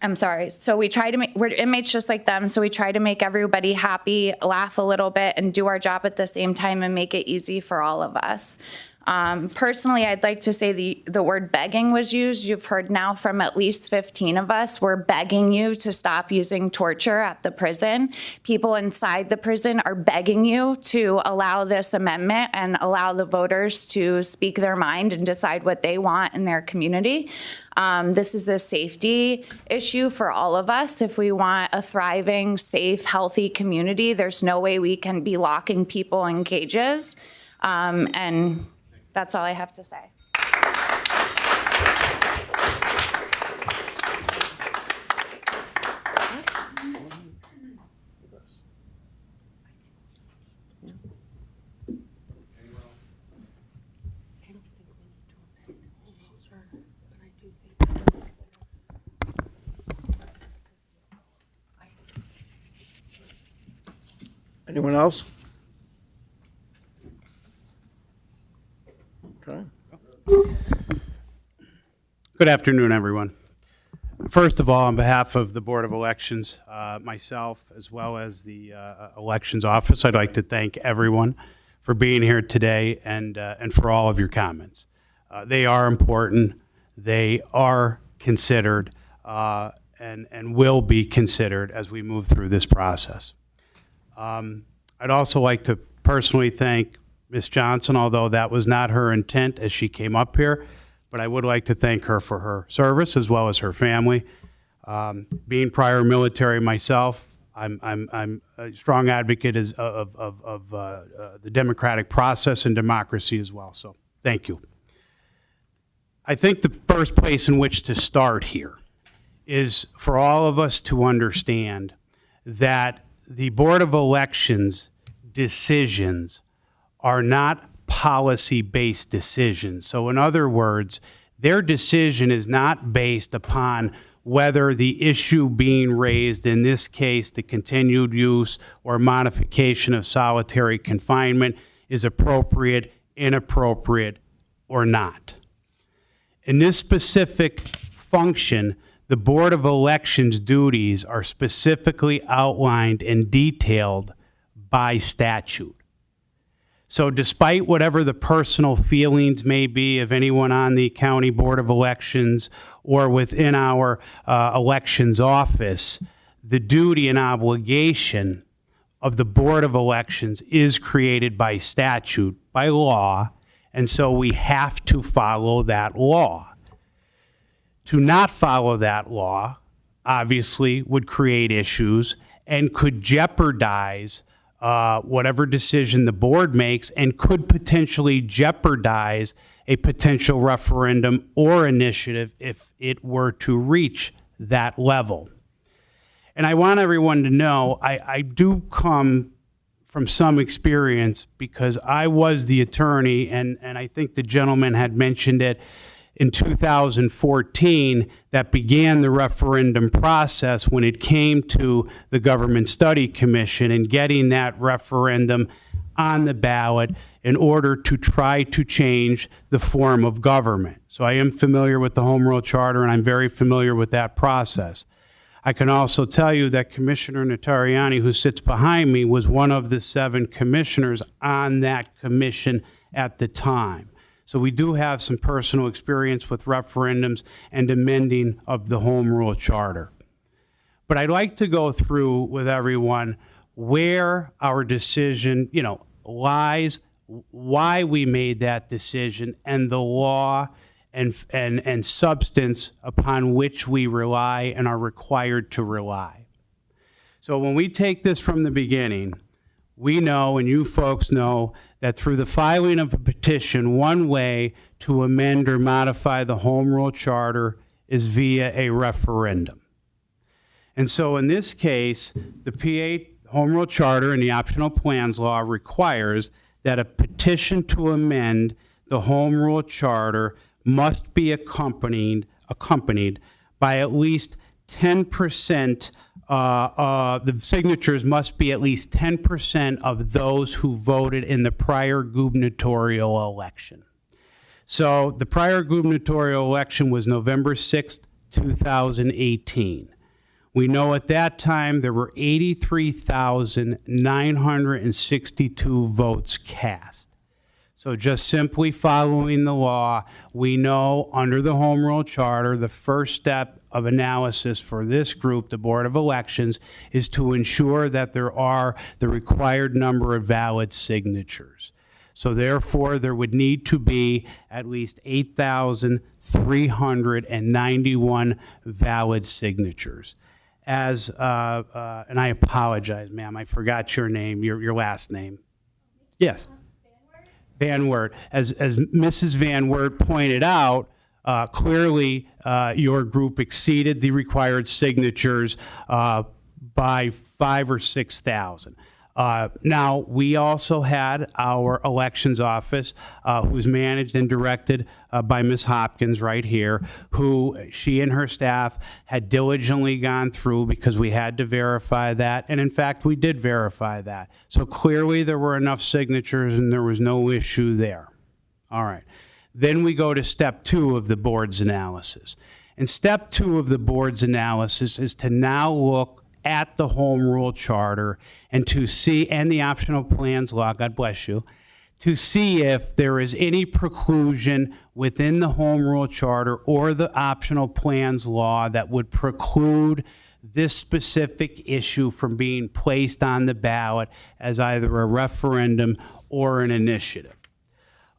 we're inmates just like them, so we try to make everybody happy, laugh a little bit, and do our job at the same time and make it easy for all of us. Personally, I'd like to say the word begging was used. You've heard now from at least 15 of us. We're begging you to stop using torture at the prison. People inside the prison are begging you to allow this amendment and allow the voters to speak their mind and decide what they want in their community. This is a safety issue for all of us. If we want a thriving, safe, healthy community, there's no way we can be locking people in cages. And that's all I have to say. Anyone else? Okay. Good afternoon, everyone. First of all, on behalf of the Board of Elections, myself, as well as the Elections Office, I'd like to thank everyone for being here today and for all of your comments. They are important. They are considered and will be considered as we move through this process. I'd also like to personally thank Ms. Johnson, although that was not her intent as she came up here, but I would like to thank her for her service as well as her family. Being prior military myself, I'm a strong advocate of the democratic process and democracy as well, so thank you. I think the first place in which to start here is for all of us to understand that the Board of Elections decisions are not policy-based decisions. So in other words, their decision is not based upon whether the issue being raised, in this case, the continued use or modification of solitary confinement, is appropriate, inappropriate, or not. In this specific function, the Board of Elections duties are specifically outlined and detailed by statute. So despite whatever the personal feelings may be of anyone on the County Board of Elections or within our elections office, the duty and obligation of the Board of Elections is created by statute, by law, and so we have to follow that law. To not follow that law, obviously, would create issues and could jeopardize whatever decision the board makes and could potentially jeopardize a potential referendum or initiative if it were to reach that level. And I want everyone to know I do come from some experience because I was the attorney, and I think the gentleman had mentioned it, in 2014 that began the referendum process when it came to the Government Study Commission and getting that referendum on the ballot in order to try to change the form of government. So I am familiar with the Home Rule Charter, and I'm very familiar with that process. I can also tell you that Commissioner Notarianni, who sits behind me, was one of the 7 commissioners on that commission at the time. So we do have some personal experience with referendums and amending of the Home Rule Charter. But I'd like to go through with everyone where our decision, lies, why we made that decision, and the law and substance upon which we rely and are required to rely. So when we take this from the beginning, we know, and you folks know, that through the filing of a petition, one way to amend or modify the Home Rule Charter is via a referendum. And so in this case, the PA Home Rule Charter and the Optional Plans Law requires that a petition to amend the Home Rule Charter must be accompanied by at least 10%, the signatures must be at least 10% of those who voted in the prior gubernatorial election. So the prior gubernatorial election was November 6th, 2018. We know at that time there were 83,962 votes cast. So just simply following the law, we know under the Home Rule Charter, the first step of analysis for this group, the Board of Elections, is to ensure that there are the required number of valid signatures. So therefore, there would need to be at least 8,391 valid signatures. As, and I apologize, ma'am, I forgot your name, your last name. Yes. Van Wert. As Mrs. Van Wert pointed out, clearly your group exceeded the required signatures by 5,000 or 6,000. Now, we also had our elections office, who's managed and directed by Ms. Hopkins right here, who she and her staff had diligently gone through because we had to verify that. And in fact, we did verify that. So clearly there were enough signatures and there was no issue there. All right. Then we go to step 2 of the board's analysis. And step 2 of the board's analysis is to now look at the Home Rule Charter and to see, and the optional plans law, God bless you, to see if there is any preclusion within the Home Rule Charter or the optional plans law that would preclude this specific issue from being placed on the ballot as either a referendum or an initiative.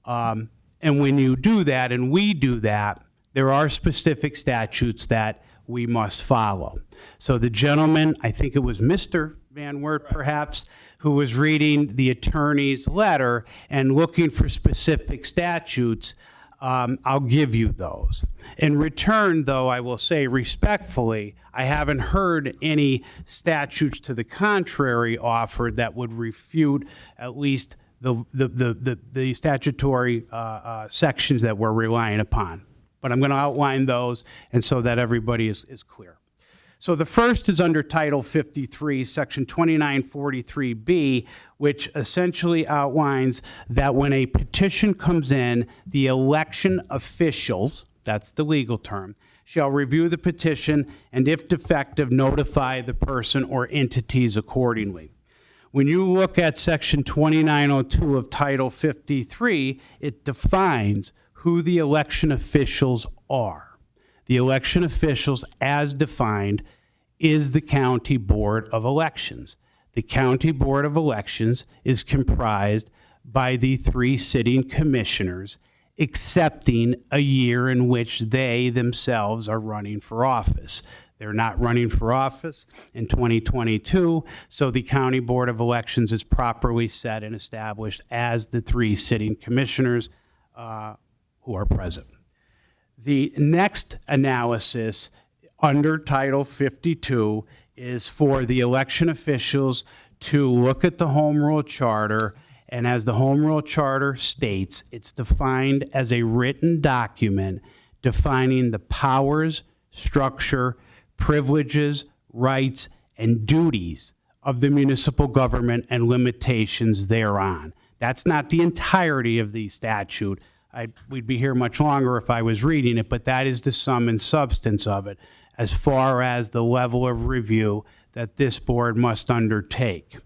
And when you do that, and we do that, there are specific statutes that we must follow. So the gentleman, I think it was Mr. Van Wert perhaps, who was reading the attorney's letter and looking for specific statutes, I'll give you those. In return, though, I will say respectfully, I haven't heard any statutes to the contrary offered that would refute at least the statutory sections that we're relying upon. But I'm going to outline those and so that everybody is clear. So the first is under Title 53, Section 2943B, which essentially outlines that when a petition comes in, the election officials, that's the legal term, shall review the petition and, if defective, notify the person or entities accordingly. When you look at Section 2902 of Title 53, it defines who the election officials are. The election officials, as defined, is the County Board of Elections. The County Board of Elections is comprised by the 3 sitting commissioners, excepting a year in which they themselves are running for office. They're not running for office in 2022, so the County Board of Elections is properly set and established as the 3 sitting commissioners who are present. The next analysis under Title 52 is for the election officials to look at the Home Rule Charter, and as the Home Rule Charter states, it's defined as a written document defining the powers, structure, privileges, rights, and duties of the municipal government and limitations thereon. That's not the entirety of the statute. We'd be here much longer if I was reading it, but that is the sum and substance of it as far as the level of review that this board must undertake.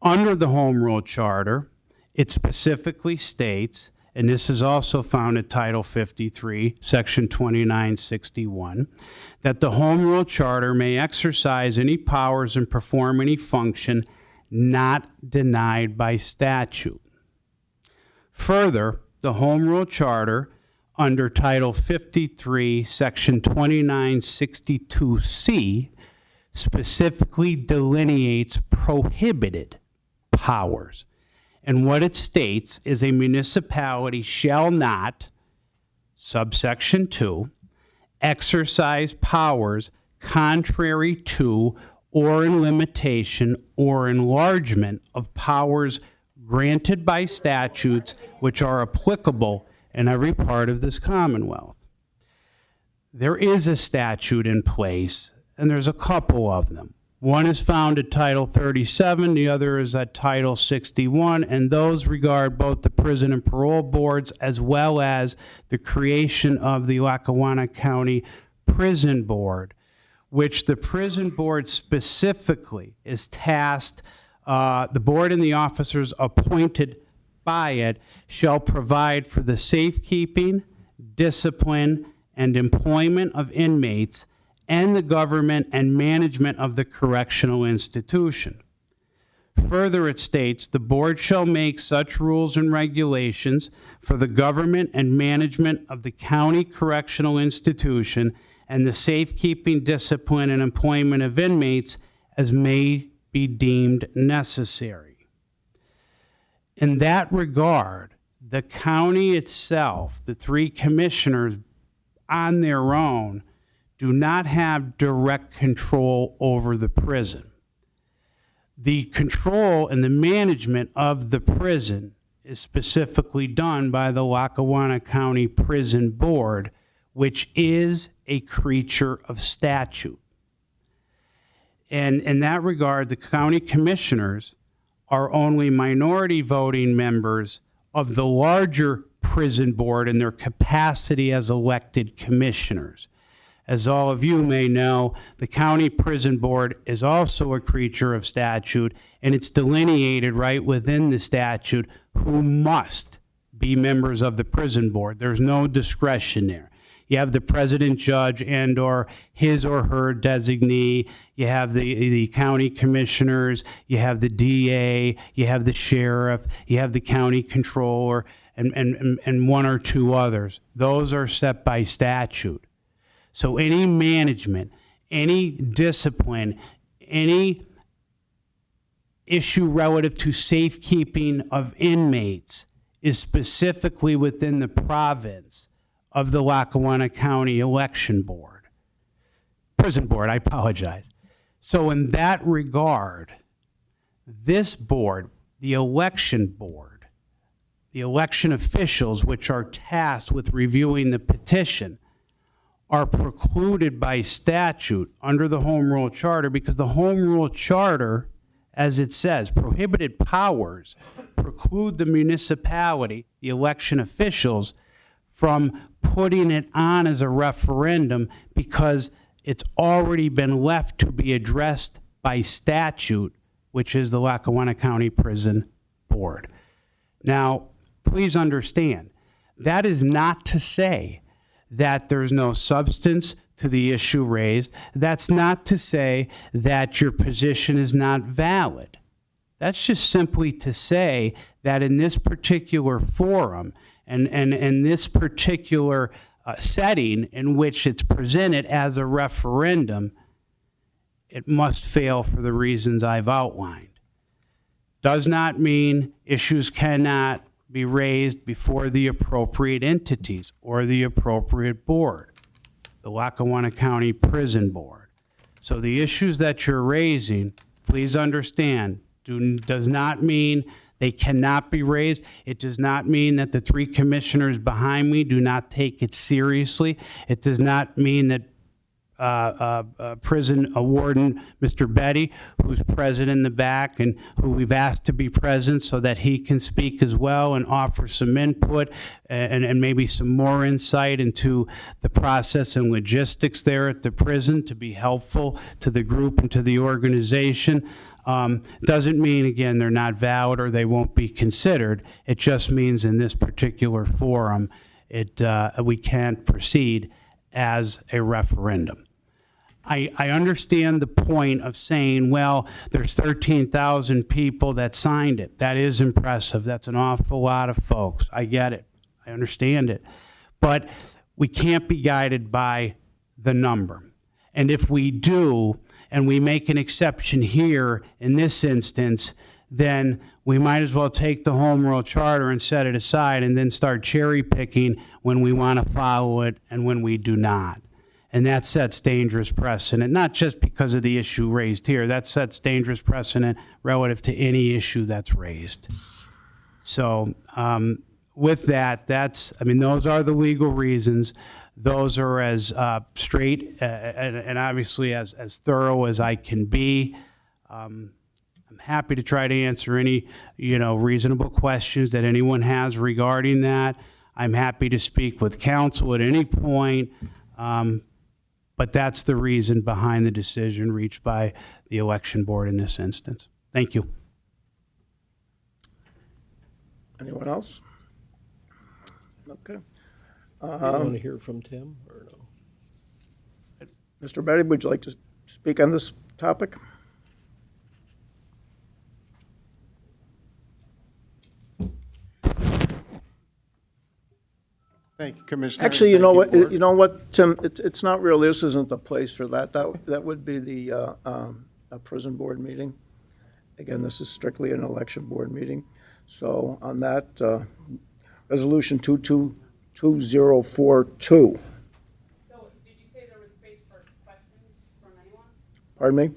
Under the Home Rule Charter, it specifically states, and this is also found in Title 53, Section 2961, that the Home Rule Charter may exercise any powers and perform any function not denied by statute. Further, the Home Rule Charter under Title 53, Section 2962C specifically delineates prohibited powers. And what it states is a municipality shall not, subsection 2, exercise powers contrary to or in limitation or enlargement of powers granted by statutes which are applicable in every part of this Commonwealth. There is a statute in place, and there's a couple of them. One is found at Title 37, the other is at Title 61, and those regard both the prison and parole boards as well as the creation of the Lackawanna County Prison Board, which the prison board specifically is tasked, the board and the officers appointed by it shall provide for the safekeeping, discipline, and employment of inmates and the government and management of the correctional institution. Further, it states, the board shall make such rules and regulations for the government and management of the county correctional institution and the safekeeping, discipline, and employment of inmates as may be deemed necessary. In that regard, the county itself, the three commissioners on their own, do not have direct control over the prison. The control and the management of the prison is specifically done by the Lackawanna County Prison Board, which is a creature of statute. And in that regard, the county commissioners are only minority voting members of the larger prison board in their capacity as elected commissioners. As all of you may know, the county prison board is also a creature of statute, and it's delineated right within the statute who must be members of the prison board. There's no discretion there. You have the president, judge, and or his or her designee. You have the county commissioners. You have the DA. You have the sheriff. You have the county controller, and one or two others. Those are set by statute. So any management, any discipline, any issue relative to safekeeping of inmates is specifically within the province of the Lackawanna County Election Board. Prison Board, I apologize. So in that regard, this board, the election board, the election officials which are tasked with reviewing the petition, are precluded by statute under the Home Rule Charter, because the Home Rule Charter, as it says, prohibited powers preclude the municipality, the election officials, from putting it on as a referendum because it's already been left to be addressed by statute, which is the Lackawanna County Prison Board. Now, please understand, that is not to say that there's no substance to the issue raised. That's not to say that your position is not valid. That's just simply to say that in this particular forum and in this particular setting in which it's presented as a referendum, it must fail for the reasons I've outlined. Does not mean issues cannot be raised before the appropriate entities or the appropriate board, the Lackawanna County Prison Board. So the issues that you're raising, please understand, does not mean they cannot be raised. It does not mean that the three commissioners behind me do not take it seriously. It does not mean that prison warden, Mr. Betty, who's present in the back and who we've asked to be present so that he can speak as well and offer some input and maybe some more insight into the process and logistics there at the prison to be helpful to the group and to the organization. Doesn't mean, again, they're not valid or they won't be considered. It just means in this particular forum, we can't proceed as a referendum. I understand the point of saying, well, there's 13,000 people that signed it. That is impressive. That's an awful lot of folks. I get it. I understand it. But we can't be guided by the number. And if we do, and we make an exception here in this instance, then we might as well take the Home Rule Charter and set it aside and then start cherry picking when we want to follow it and when we do not. And that sets dangerous precedent, not just because of the issue raised here. That sets dangerous precedent relative to any issue that's raised. So with that, those are the legal reasons. Those are as straight and obviously as thorough as I can be. I'm happy to try to answer any, reasonable questions that anyone has regarding that. I'm happy to speak with counsel at any point. But that's the reason behind the decision reached by the election board in this instance. Thank you. Anyone else? Okay. You want to hear from Tim or no? Mr. Betty, would you like to speak on this topic? Thank you, Commissioner. Actually, you Thank know Board. what, Tim, it's not real, this isn't the place for that. That would be the a prison board meeting. Again, this is strictly an election board meeting. So on that, Resolution 22042. So, did you say there was space for questions from anyone? Pardon me?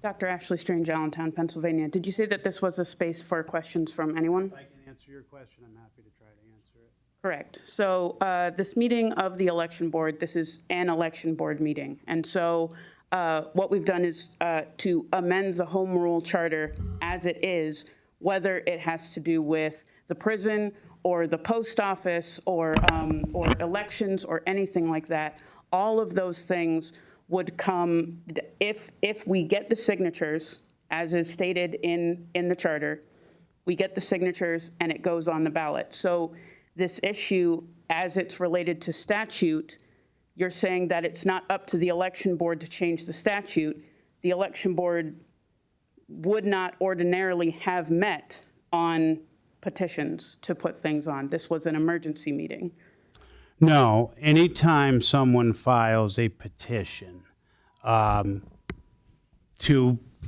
Dr. Ashley Strange, Allentown, Pennsylvania. Did you say that this was a space for questions from anyone? If I can answer your question, I'm happy to try to answer it. Correct. So this meeting of the election board, this is an election board meeting. And so what we've done is to amend the home rule charter as it is, whether it has to do with the prison or the post office or elections or anything like that. All of those things would come, if we get the signatures, as is stated in the charter, we get the signatures and it goes on the ballot. So this issue, as it's related to statute, you're saying that it's not up to the election board to change the statute. The election board would not ordinarily have met on petitions to put things on. This was an emergency meeting. No, anytime someone files a petition to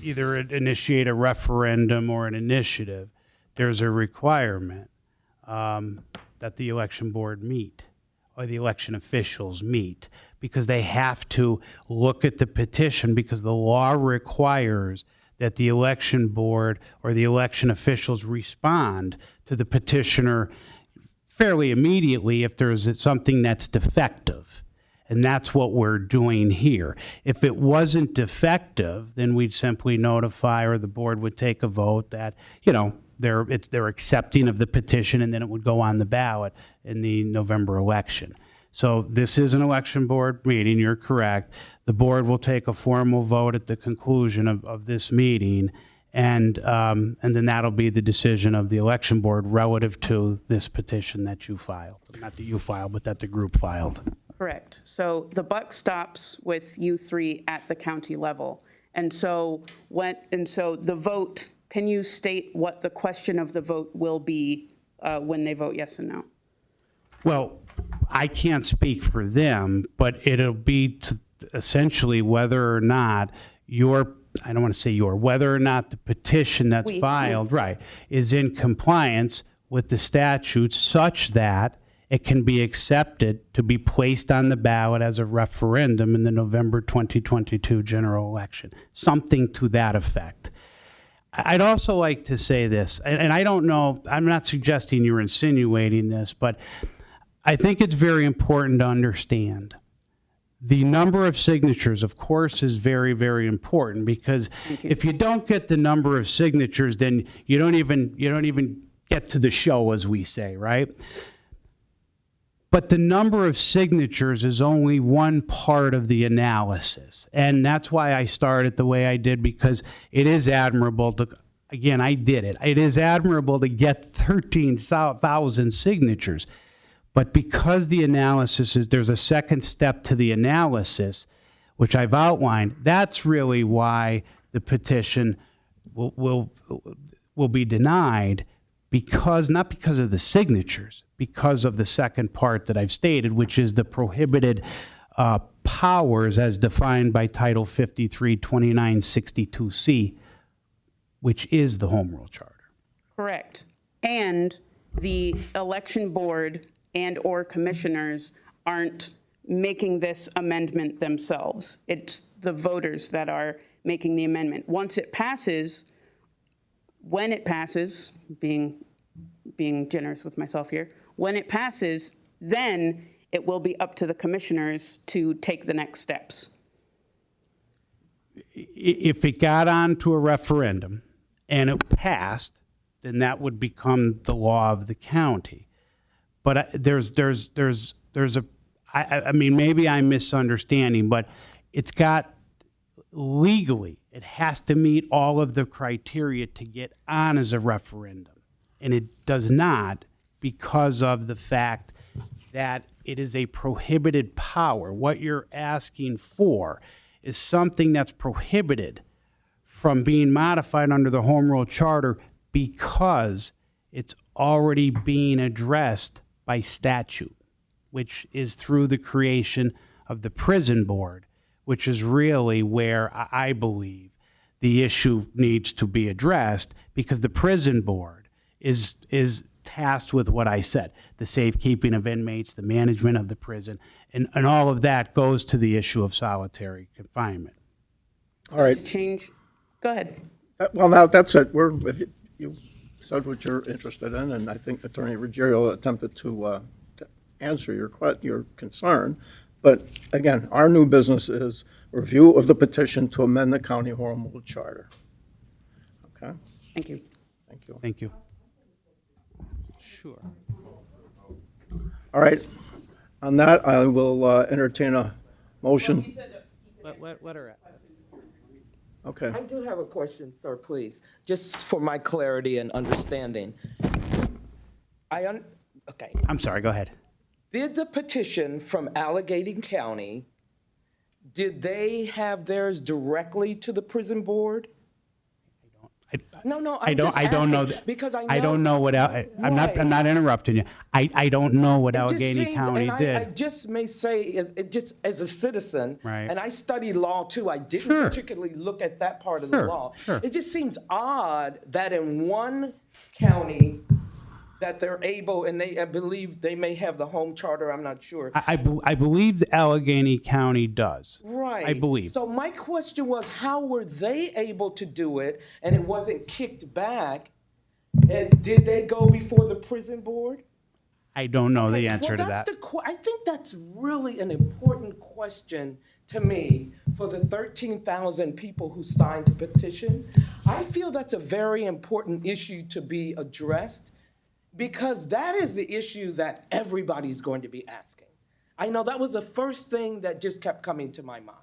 either initiate a referendum or an initiative, there's a requirement that the election board meet or the election officials meet, because they have to look at the petition, because the law requires that the election board or the election officials respond to the petitioner fairly immediately if there's something that's defective. And that's what we're doing here. If it wasn't defective, then we'd simply notify, or the board would take a vote that, you know, they're accepting of the petition, and then it would go on the ballot in the November election. So this is an election board meeting, you're correct. The board will take a formal vote at the conclusion of this meeting, and then that'll be the decision of the election board relative to this petition that you filed. Not that you filed, but that the group filed. Correct. So the buck stops with you three at the county level. And so the vote, can you state what the question of the vote will be when they vote yes and no? Well, I can't speak for them, but it'll be essentially whether or not whether or not the petition that's filed, right, is in compliance with the statutes such that it can be accepted to be placed on the ballot as a referendum in the November 2022 general election. Something to that effect. I'd also like to say this, and I don't know, I'm not suggesting you're insinuating this, but I think it's very important to understand the number of signatures, of course, is very, very important, because if you don't get the number of signatures, then you don't even get to the show, as we say, right? But the number of signatures is only one part of the analysis. And that's why I started the way I did, because it is admirable to, again, I did it. It is admirable to get 13,000 signatures. But because the analysis there's a second step to the analysis, which I've outlined, that's really why the petition will be denied. Not because of the signatures, because of the second part that I've stated, which is the prohibited powers as defined by Title 53, 2962C, which is the Home Rule Charter. Correct. And the election board and or commissioners aren't making this amendment themselves. It's the voters that are making the amendment. Once it passes, when it passes, being generous with myself here, when it passes, then it will be up to the commissioners to take the next steps. If it got on to a referendum and it passed, then that would become the law of the county. But I mean, maybe I'm misunderstanding, but it's got legally, It has to meet all of the criteria to get on as a referendum. And it does not because of the fact that it is a prohibited power. What you're asking for is something that's prohibited from being modified under the Home Rule Charter because it's already being addressed by statute, which is through the creation of the prison board, which is really where I believe the issue needs to be addressed, because the prison board is tasked with what I said, the safekeeping of inmates, the management of the prison, and all of that goes to the issue of solitary confinement. All right. Change, go ahead. Well, now, that's it. If you said what you're interested in, and I think Attorney Ruggiero attempted to answer your concern. But again, our new business is review of the petition to amend the county home rule charter. Okay? Thank you. Thank you. Thank you. Sure. All right. On that, I will entertain a motion. Let her at. Okay. I do have a question, sir, please, just for my clarity and understanding. Okay. I'm sorry, go ahead. Did the petition from Allegheny County, did they have theirs directly to the prison board? No, I don't know that, because I know. I don't know what I'm not interrupting you. I don't know what Allegheny County did. I just may say, it just as a citizen, Right. and I studied law too. I didn't particularly look at that part of the law. Sure. It just seems odd that in one county that they're able, and I believe they may have the home charter. I'm not sure. I believe the Allegheny County does. Right. I believe. So my question was, how were they able to do it and it wasn't kicked back? And did they go before the prison board? I don't know the answer to that. I think that's really an important question to me for the 13,000 people who signed the petition. I feel that's a very important issue to be addressed, because that is the issue that everybody's going to be asking. I know that was the first thing that just kept coming to my mind.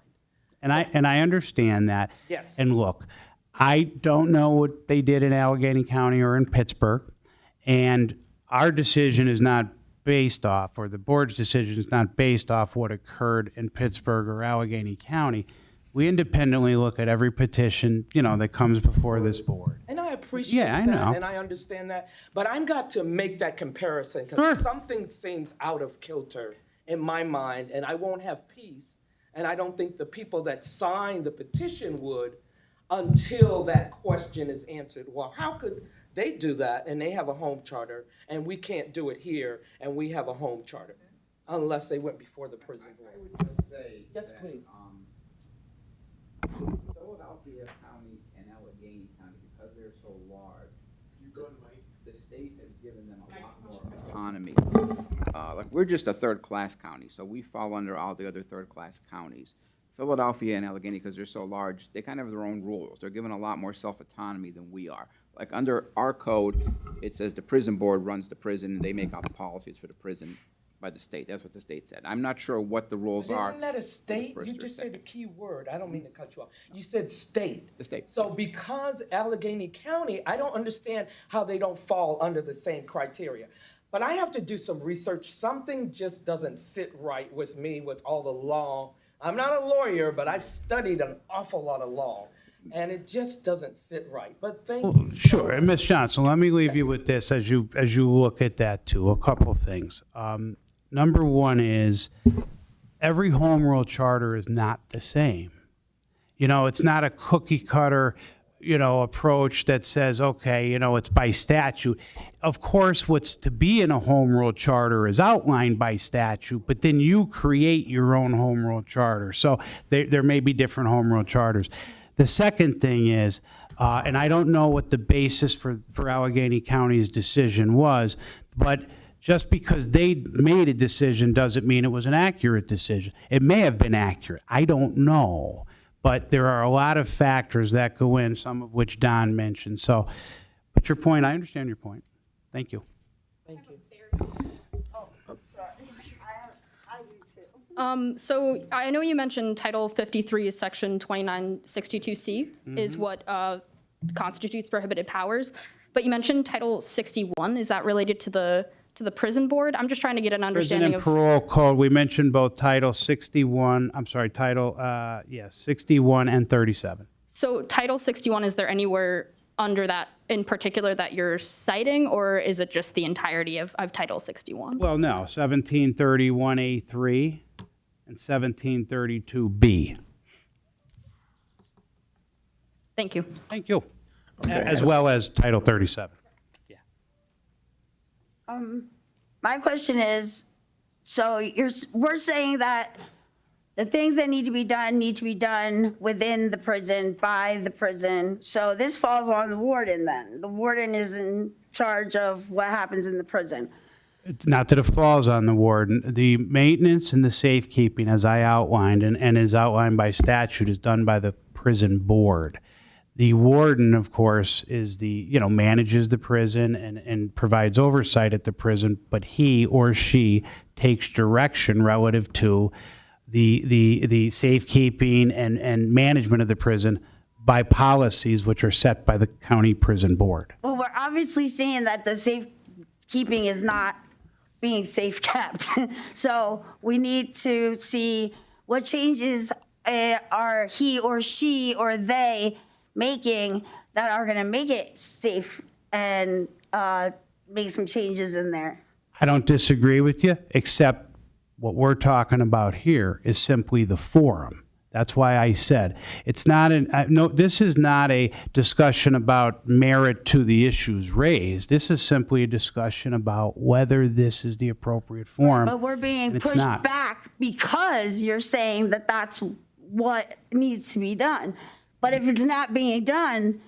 And I understand that. Yes. And look, I don't know what they did in Allegheny County or in Pittsburgh, and our decision is not based off, or the board's decision is not based off what occurred in Pittsburgh or Allegheny County. We independently look at every petition, that comes before this board. And I appreciate I that, know. and I understand that, but I've got to make that comparison because something seems out of kilter in my mind, and I won't have peace, and I don't think the people that signed the petition would until that question is answered. Well, how could they do that, and they have a home charter, and we can't do it here, and we have a home charter, unless they went before the prison board? I would just say Yes, that, please. Philadelphia County and Allegheny County, because they're so large, the state has given them a lot more autonomy. Like, we're just a third-class county, so we fall under all the other third-class counties. Philadelphia and Allegheny, because they're so large, they kind of have their own rules. They're given a lot more self-autonomy than we are. Like, under our code, it says the prison board runs the prison, and they make all the policies for the prison by the state. That's what the state said. I'm not sure what the rules are. Isn't that a state? You just said a key word. I don't mean to cut you off. You said state. The state. So because Allegheny County, I don't understand how they don't fall under the same criteria. But I have to do some research. Something just doesn't sit right with me with all the law. I'm not a lawyer, but I've studied an awful lot of law, and it just doesn't sit right. But thank you. Sure, and Ms. Johnson, let me leave you with this as you look at that too. A couple things. Number one is every home rule charter is not the same. It's not a cookie cutter, approach that says, okay, it's by statute. Of course, what's to be in a home rule charter is outlined by statute, but then you create your own home rule charter. So there may be different home rule charters. The second thing is, and I don't know what the basis for Allegheny County's decision was, but just because they made a decision doesn't mean it was an accurate decision. It may have been accurate. I don't know. But there are a lot of factors that go in, some of which Don mentioned. So, but your point, I understand your point. Thank you. Thank you. Oh, I'm sorry. I do too. So I know you mentioned Title 53, Section 2962C is what constitutes prohibited powers, but you mentioned Title 61. Is that related to the prison board? I'm just trying to get an Prison understanding and of. Parole Code, we mentioned both Title 61, Title 61 and 37. So Title 61, is there anywhere under that in particular that you're citing, or is it just the entirety of Title 61? Well, no, 1731A3 and 1732B. Thank you. Thank you. Okay. As well as Title 37. My question is, so we're saying that the things that need to be done within the prison, by the prison. So this falls on the warden then. The warden is in charge of what happens in the prison. Not that it falls on the warden. The maintenance and the safekeeping, as I outlined, and is outlined by statute, is done by the prison board. The warden, of course, is manages the prison and provides oversight at the prison, but he or she takes direction relative to the safekeeping and management of the prison by policies which are set by the county prison board. Well, we're obviously seeing that the safekeeping is not being safe kept. So we need to see what changes are he or she or they making that are going to make it safe and make some changes in there. I don't disagree with you, except what we're talking about here is simply the forum. That's why I said it's not this is not a discussion about merit to the issues raised. This is simply a discussion about whether this is the appropriate forum. But we're being and it's pushed not. back because you're saying that that's what needs to be done. But if it's not being done,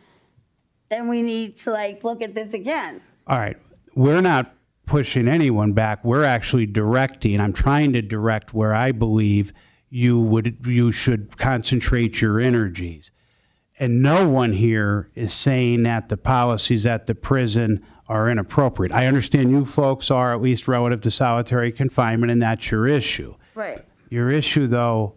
then we need to look at this again. All right, we're not pushing anyone back. We're actually directing. I'm trying to direct where I believe you should concentrate your energies. And no one here is saying that the policies at the prison are inappropriate. I understand you folks are, at least relative to solitary confinement, and that's your issue. Right. Your issue, though,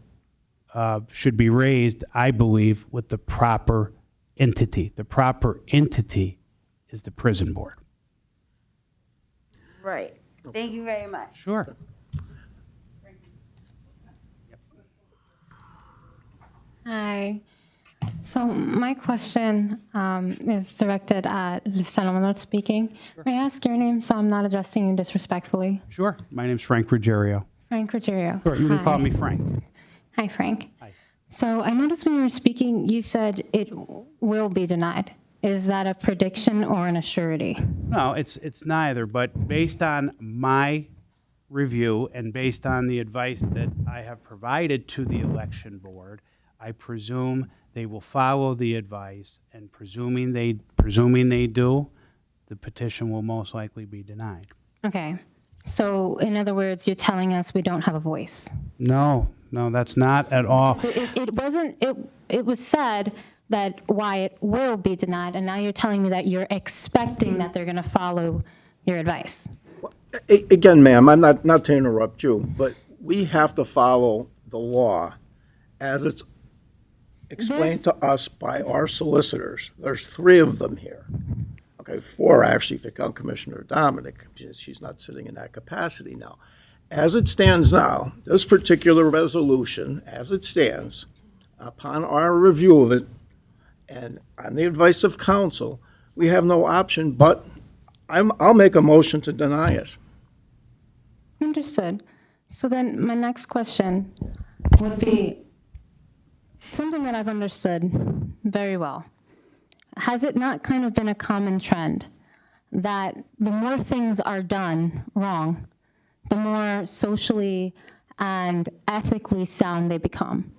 should be raised, I believe, with the proper entity. The proper entity is the prison board. Right. Thank you very much. Sure. Hi. So my question is directed at this gentleman that's speaking. May I ask your name so I'm not addressing you disrespectfully? Sure. My name's Frank Ruggiero. Frank Ruggiero. Sure, you can call Hi. me Frank. Hi, Frank. Hi. So I noticed when you were speaking, you said it will be denied. Is that a prediction or an assurity? No, it's neither, but based on my review and based on the advice that I have provided to the election board, I presume they will follow the advice, and presuming they do, the petition will most likely be denied. Okay. So in other words, you're telling us we don't have a voice. No, that's not at all. It wasn't, it was said that why it will be denied, and now you're telling me that you're expecting that they're going to follow your advice. Again, ma'am, I'm not to interrupt you, but we have to follow the law as it's explained to us by our solicitors. There's 3 of them here. Okay, 4 actually, if you count Commissioner Dominic. She's not sitting in that capacity now. As it stands now, this particular resolution, as it stands, upon our review of it, and on the advice of counsel, we have no option, but I'll make a motion to deny it. Understood. So then my next question would be something that I've understood very well. Has it not kind of been a common trend that the more things are done wrong, the more socially and ethically sound they become?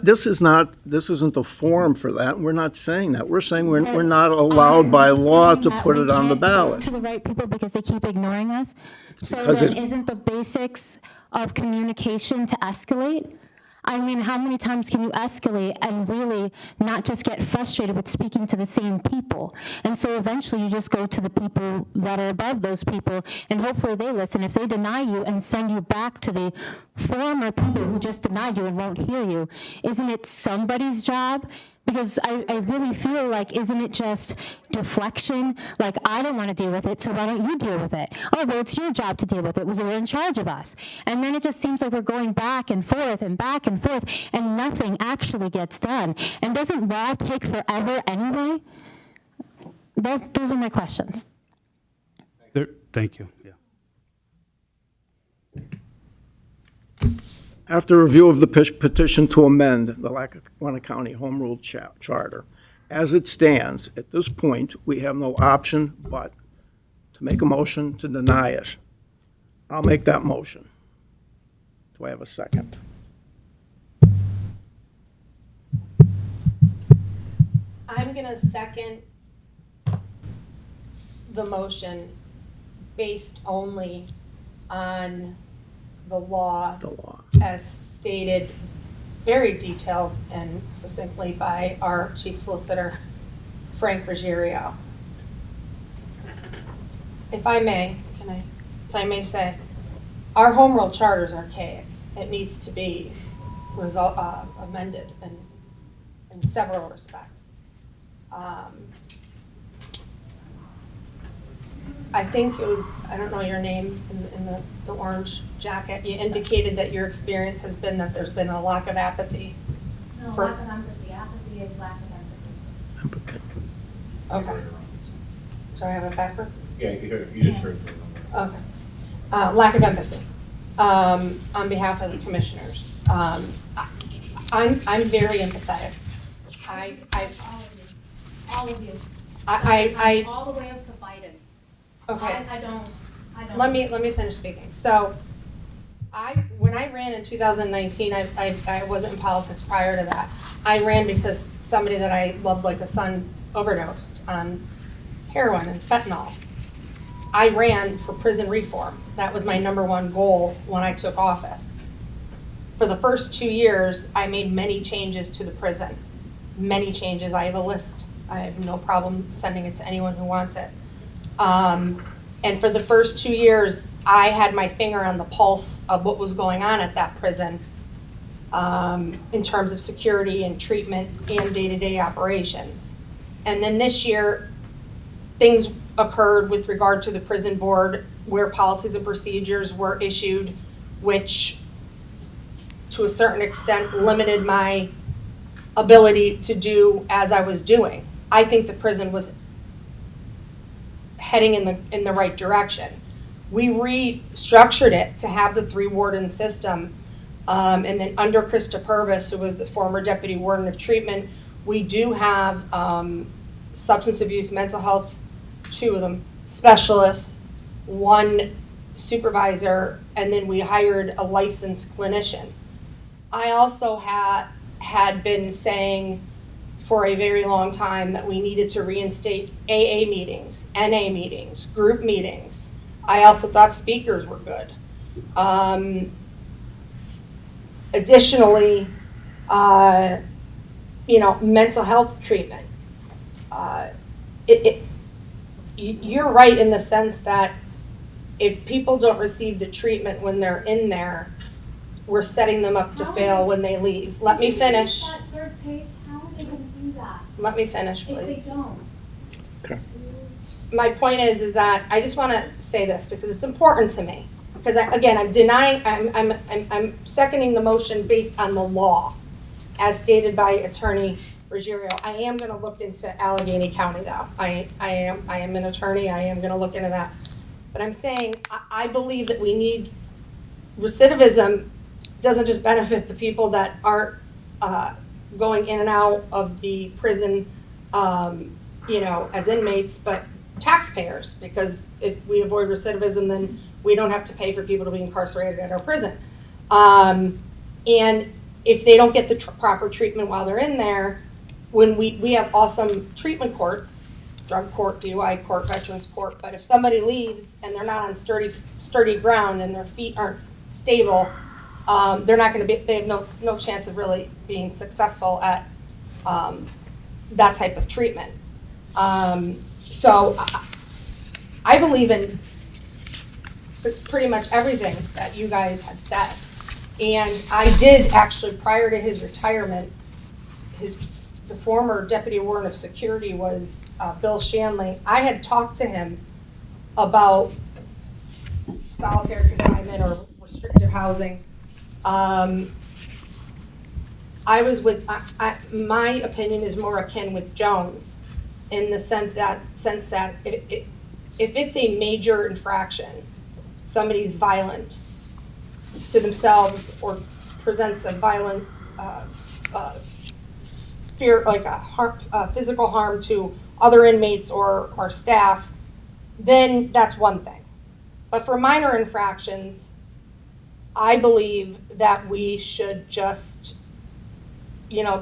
This isn't the forum for that. We're not saying that. We're saying we're not allowed by law to put it on the ballot. To the right people because they keep ignoring us? So because then isn't the basics of communication to escalate? I mean, how many times can you escalate and really not just get frustrated with speaking to the same people? And so eventually you just go to the people that are above those people, and hopefully they listen. If they deny you and send you back to the former people who just denied you and won't hear you, isn't it somebody's job? Because I really feel like, isn't it just deflection? Like, I don't want to deal with it, so why don't you deal with it? Oh, well, it's your job to deal with it. Well, you're in charge of us. And then it just seems like we're going back and forth and back and forth, and nothing actually gets done. And doesn't law take forever anyway? Those are my questions. Thank you. Yeah. After review of the petition to amend the Lackawanna County Home Rule Charter, as it stands, at this point, we have no option but to make a motion to deny it. I'll make that motion. Do I have a second? I'm going to second the motion based only on the law as stated, very detailed and succinctly by our chief solicitor, Frank Ruggiero. If I may say, our home rule charter is archaic. It needs to be amended in several respects. I think it was, I don't know your name in the orange jacket, you indicated that your experience has been that there's been a lack of apathy. No, for- lack of empathy. Apathy is lack of empathy. Okay. So I have it backwards? Yeah, you just heard. Okay. Lack of empathy, on behalf of the commissioners. I'm very empathetic. All of you. All the way up to Biden. Okay. I don't. Let me finish speaking. So, when I ran in 2019, I wasn't in politics prior to that. I ran because somebody that I loved like a son overdosed on heroin and fentanyl. I ran for prison reform. That was my #1 goal when I took office. For the first 2 years, I made many changes to the prison. Many changes. I have a list. I have no problem sending it to anyone who wants it. And for the first 2 years, I had my finger on the pulse of what was going on at that prison in terms of security and treatment and day-to-day operations. And then this year, things occurred with regard to the prison board where policies and procedures were issued, which to a certain extent limited my ability to do as I was doing. I think the prison was heading in the right direction. We restructured it to have the 3-warden system, and then under Krista Purvis, who was the former deputy warden of treatment, we do have substance abuse, mental health, 2 of them, specialists, 1 supervisor, and then we hired a licensed clinician. I also had been saying for a very long time that we needed to reinstate AA meetings, NA meetings, group meetings. I also thought speakers were good. Additionally, mental health treatment. You're right in the sense that if people don't receive the treatment when they're in there, we're setting them up to fail when they leave. Let me finish. That third page, how are they going to do that? Let me finish, please. If they don't. Okay. My point is that I just want to say this because it's important to me. Because I'm seconding the motion based on the law, as stated by Attorney Ruggiero. I am going to look into Allegheny County, though. I am an attorney. I am going to look into that. But I'm saying I believe that we need recidivism. Doesn't just benefit the people that aren't going in and out of the prison, as inmates, but taxpayers, because if we avoid recidivism, then we don't have to pay for people to be incarcerated at our prison. And if they don't get the proper treatment while they're in there, when we have awesome treatment courts, drug court, DUI court, veterans court, but if somebody leaves and they're not on sturdy ground and their feet aren't stable, they're not going to be, they have no chance of really being successful at that type of treatment. So I believe in pretty much everything that you guys had said. And I did actually, prior to his retirement, the former deputy warden of security was Bill Shanley. I had talked to him about solitary confinement or restrictive housing. I was with, my opinion is more akin with Jones in the sense that if it's a major infraction, somebody's violent to themselves or presents a violent fear, like physical harm to other inmates or staff, then that's one thing. But for minor infractions, I believe that we should just,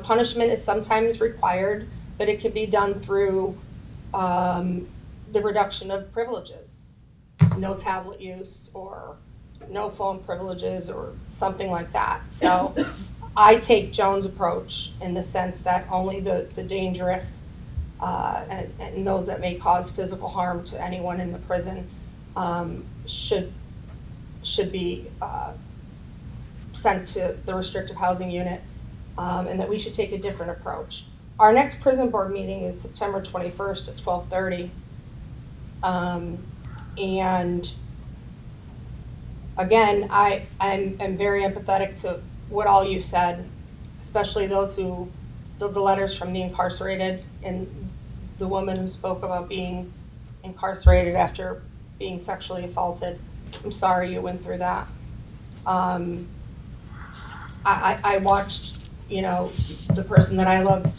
punishment is sometimes required, but it can be done through the reduction of privileges. No tablet use or no phone privileges or something like that. So I take Jones' approach in the sense that only the dangerous and those that may cause physical harm to anyone in the prison should be sent to the restrictive housing unit, and that we should take a different approach. Our next prison board meeting is September 21st at 12:30. And again, I'm very empathetic to what all you said, especially those who did the letters from the incarcerated and the woman who spoke about being incarcerated after being sexually assaulted. I'm sorry you went through that. I watched, the person that I love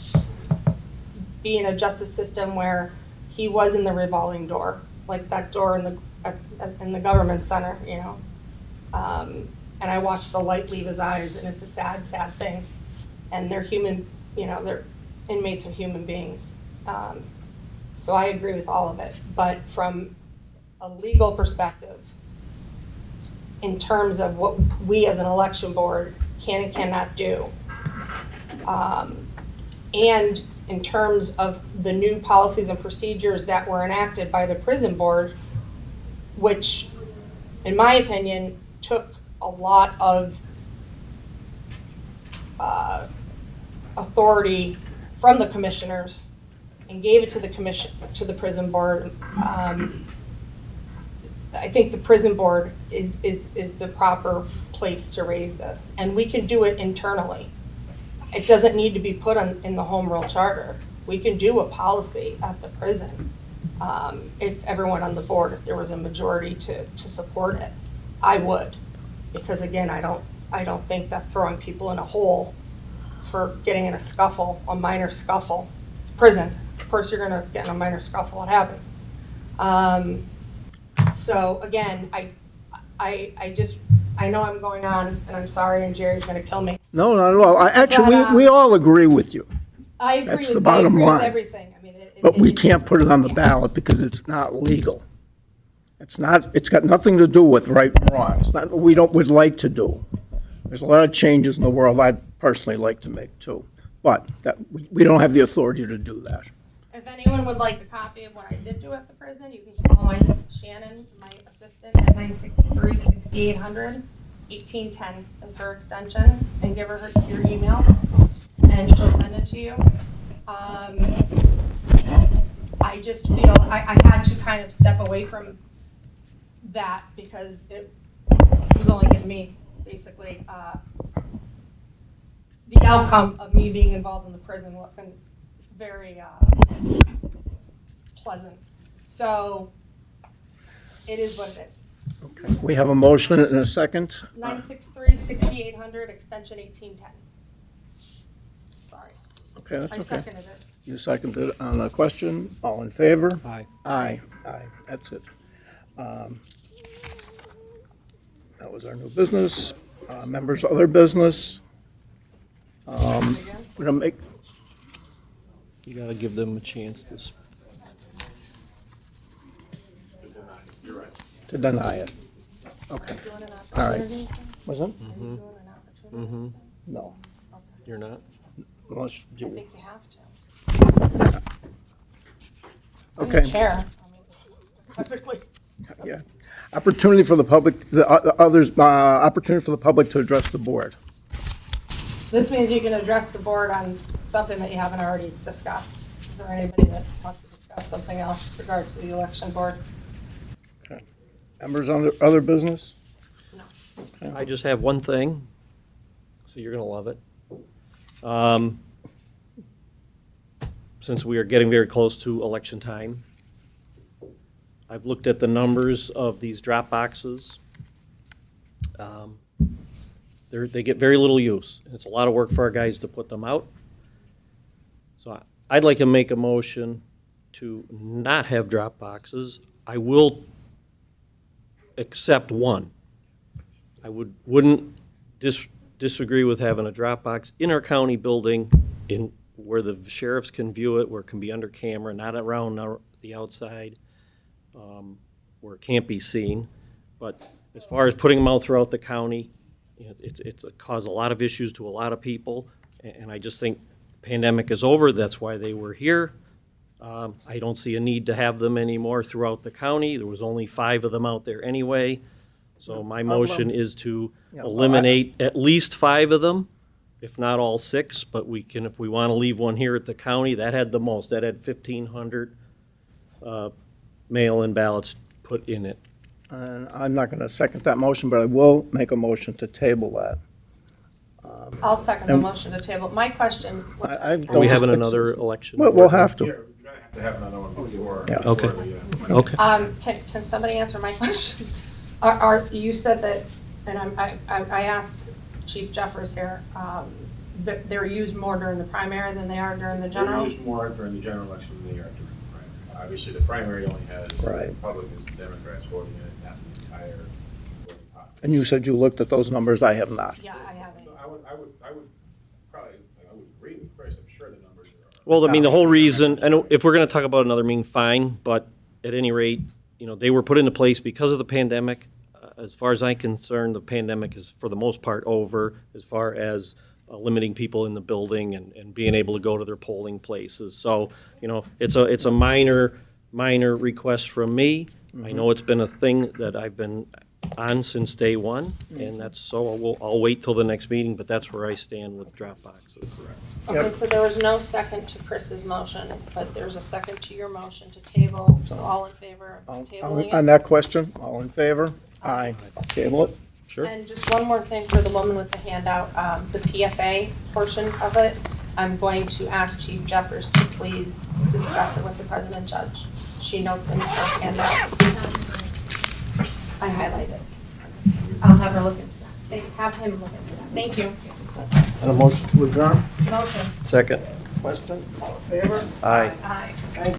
be in a justice system where he was in the revolving door, like that door in the government center, and I watched the light leave his eyes, and it's a sad, sad thing. And they're human, they're inmates are human beings. So I agree with all of it. But from a legal perspective, in terms of what we as an election board can and cannot do, and in terms of the new policies and procedures that were enacted by the prison board, which, in my opinion, took a lot of authority from the commissioners and gave it to the prison board. I think the prison board is the proper place to raise this, and we can do it internally. It doesn't need to be put in the home rule charter. We can do a policy at the prison if everyone on the board, if there was a majority to support it. I would, because again, I don't think that throwing people in a hole for getting in a scuffle, a minor scuffle, prison. Of course, you're going to get in a minor scuffle. It happens. So again, I know I'm going on, and I'm sorry, and Jerry's going to kill me. No, not at all. Actually, But, we all agree with you. I agree That's with, the bottom I agree with line. everything. I mean, But we can't put it on the ballot because it's not legal. It's got nothing to do with right and wrong. It's not what would like to do. There's a lot of changes in the world I'd personally like to make too. But we don't have the authority to do that. If anyone would like a copy of what I did do at the prison, you can call Shannon, my assistant, at 963-6800. 1810 is her extension, and give her your email, and she'll send it to you. I just feel I had to kind of step away from that because it was only getting me, basically. The outcome of me being involved in the prison wasn't very pleasant. So it is what it is. Okay. We have a motion and a second. 963-6800, extension 1810. Sorry. Okay, that's okay. I seconded it. You seconded it on the question. All in favor? Aye. Aye. Aye. That's it. That was our new business. Members, other business. We're gonna make. You gotta give them a chance to. To deny it. Okay. All right. Was it? Mm-hmm. Mm-hmm. No. You're not? Unless I you, think you have to. okay. Chair. Typically. Yeah. Opportunity for the public, opportunity for the public to address the board. This means you can address the board on something that you haven't already discussed. Is there anybody that wants to discuss something else with regard to the election board? Okay. Members on other business? I just have one thing, so you're going to love it. Since we are getting very close to election time, I've looked at the numbers of these drop boxes. They get very little use. It's a lot of work for our guys to put them out. So I'd like to make a motion to not have drop boxes. I will accept one. I wouldn't disagree with having a drop box in our county building in where the sheriffs can view it, where it can be under camera, not around the outside, where it can't be seen. But as far as putting them out throughout the county, you know, it's caused a lot of issues to a lot of people, and I just think the pandemic is over. That's why they were here. I don't see a need to have them anymore throughout the county. There was only 5 of them out there anyway. So my motion is to eliminate at least 5 of them, if not all 6, but we can, if we want to leave one here at the county, that had the most. That had 1,500 mail-in ballots put in it. And I'm not going to second that motion, but I will make a motion to table that. I'll second the motion to table. My question. I Are we having another election? We'll have to. Yeah. Yeah. Have to have another one before. Yeah. Okay. Okay. Can somebody answer my question? You said that, and I asked Chief Jeffers here, that they're used more during the primary than they are during the general? They're used more during the general election than they are during the primary. Obviously, the primary only has Republicans and Democrats voting in it, not the entire voting population. And you said you looked at those numbers. I have not. Yeah, I haven't. I would probably, I would agree with Chris. I'm sure the numbers are. Well, I mean, the whole reason, and if we're going to talk about another meeting, fine, but at any rate, you know, they were put into place because of the pandemic. As far as I'm concerned, the pandemic is for the most part over as far as limiting people in the building and being able to go to their polling places. So, you know, it's a minor request from me. I know it's been a thing that I've been on since day one, and that's so I'll wait till the next meeting, but that's where I stand with drop boxes. Okay, so there was no second to Chris's motion, but there's a second to your motion to table. So all in favor of tabling On it? that question, all in favor? Aye. Table it? Sure. And just one more thing for the woman with the handout, the PFA portion of it, I'm going to ask Chief Jeffers to please discuss it with the president judge. She notes in her handout. I highlighted it. I'll have her look into that. Have him look into that. Thank you. And a motion to adjourn? Motion. Second. Question? All in favor? Aye. Aye. Thank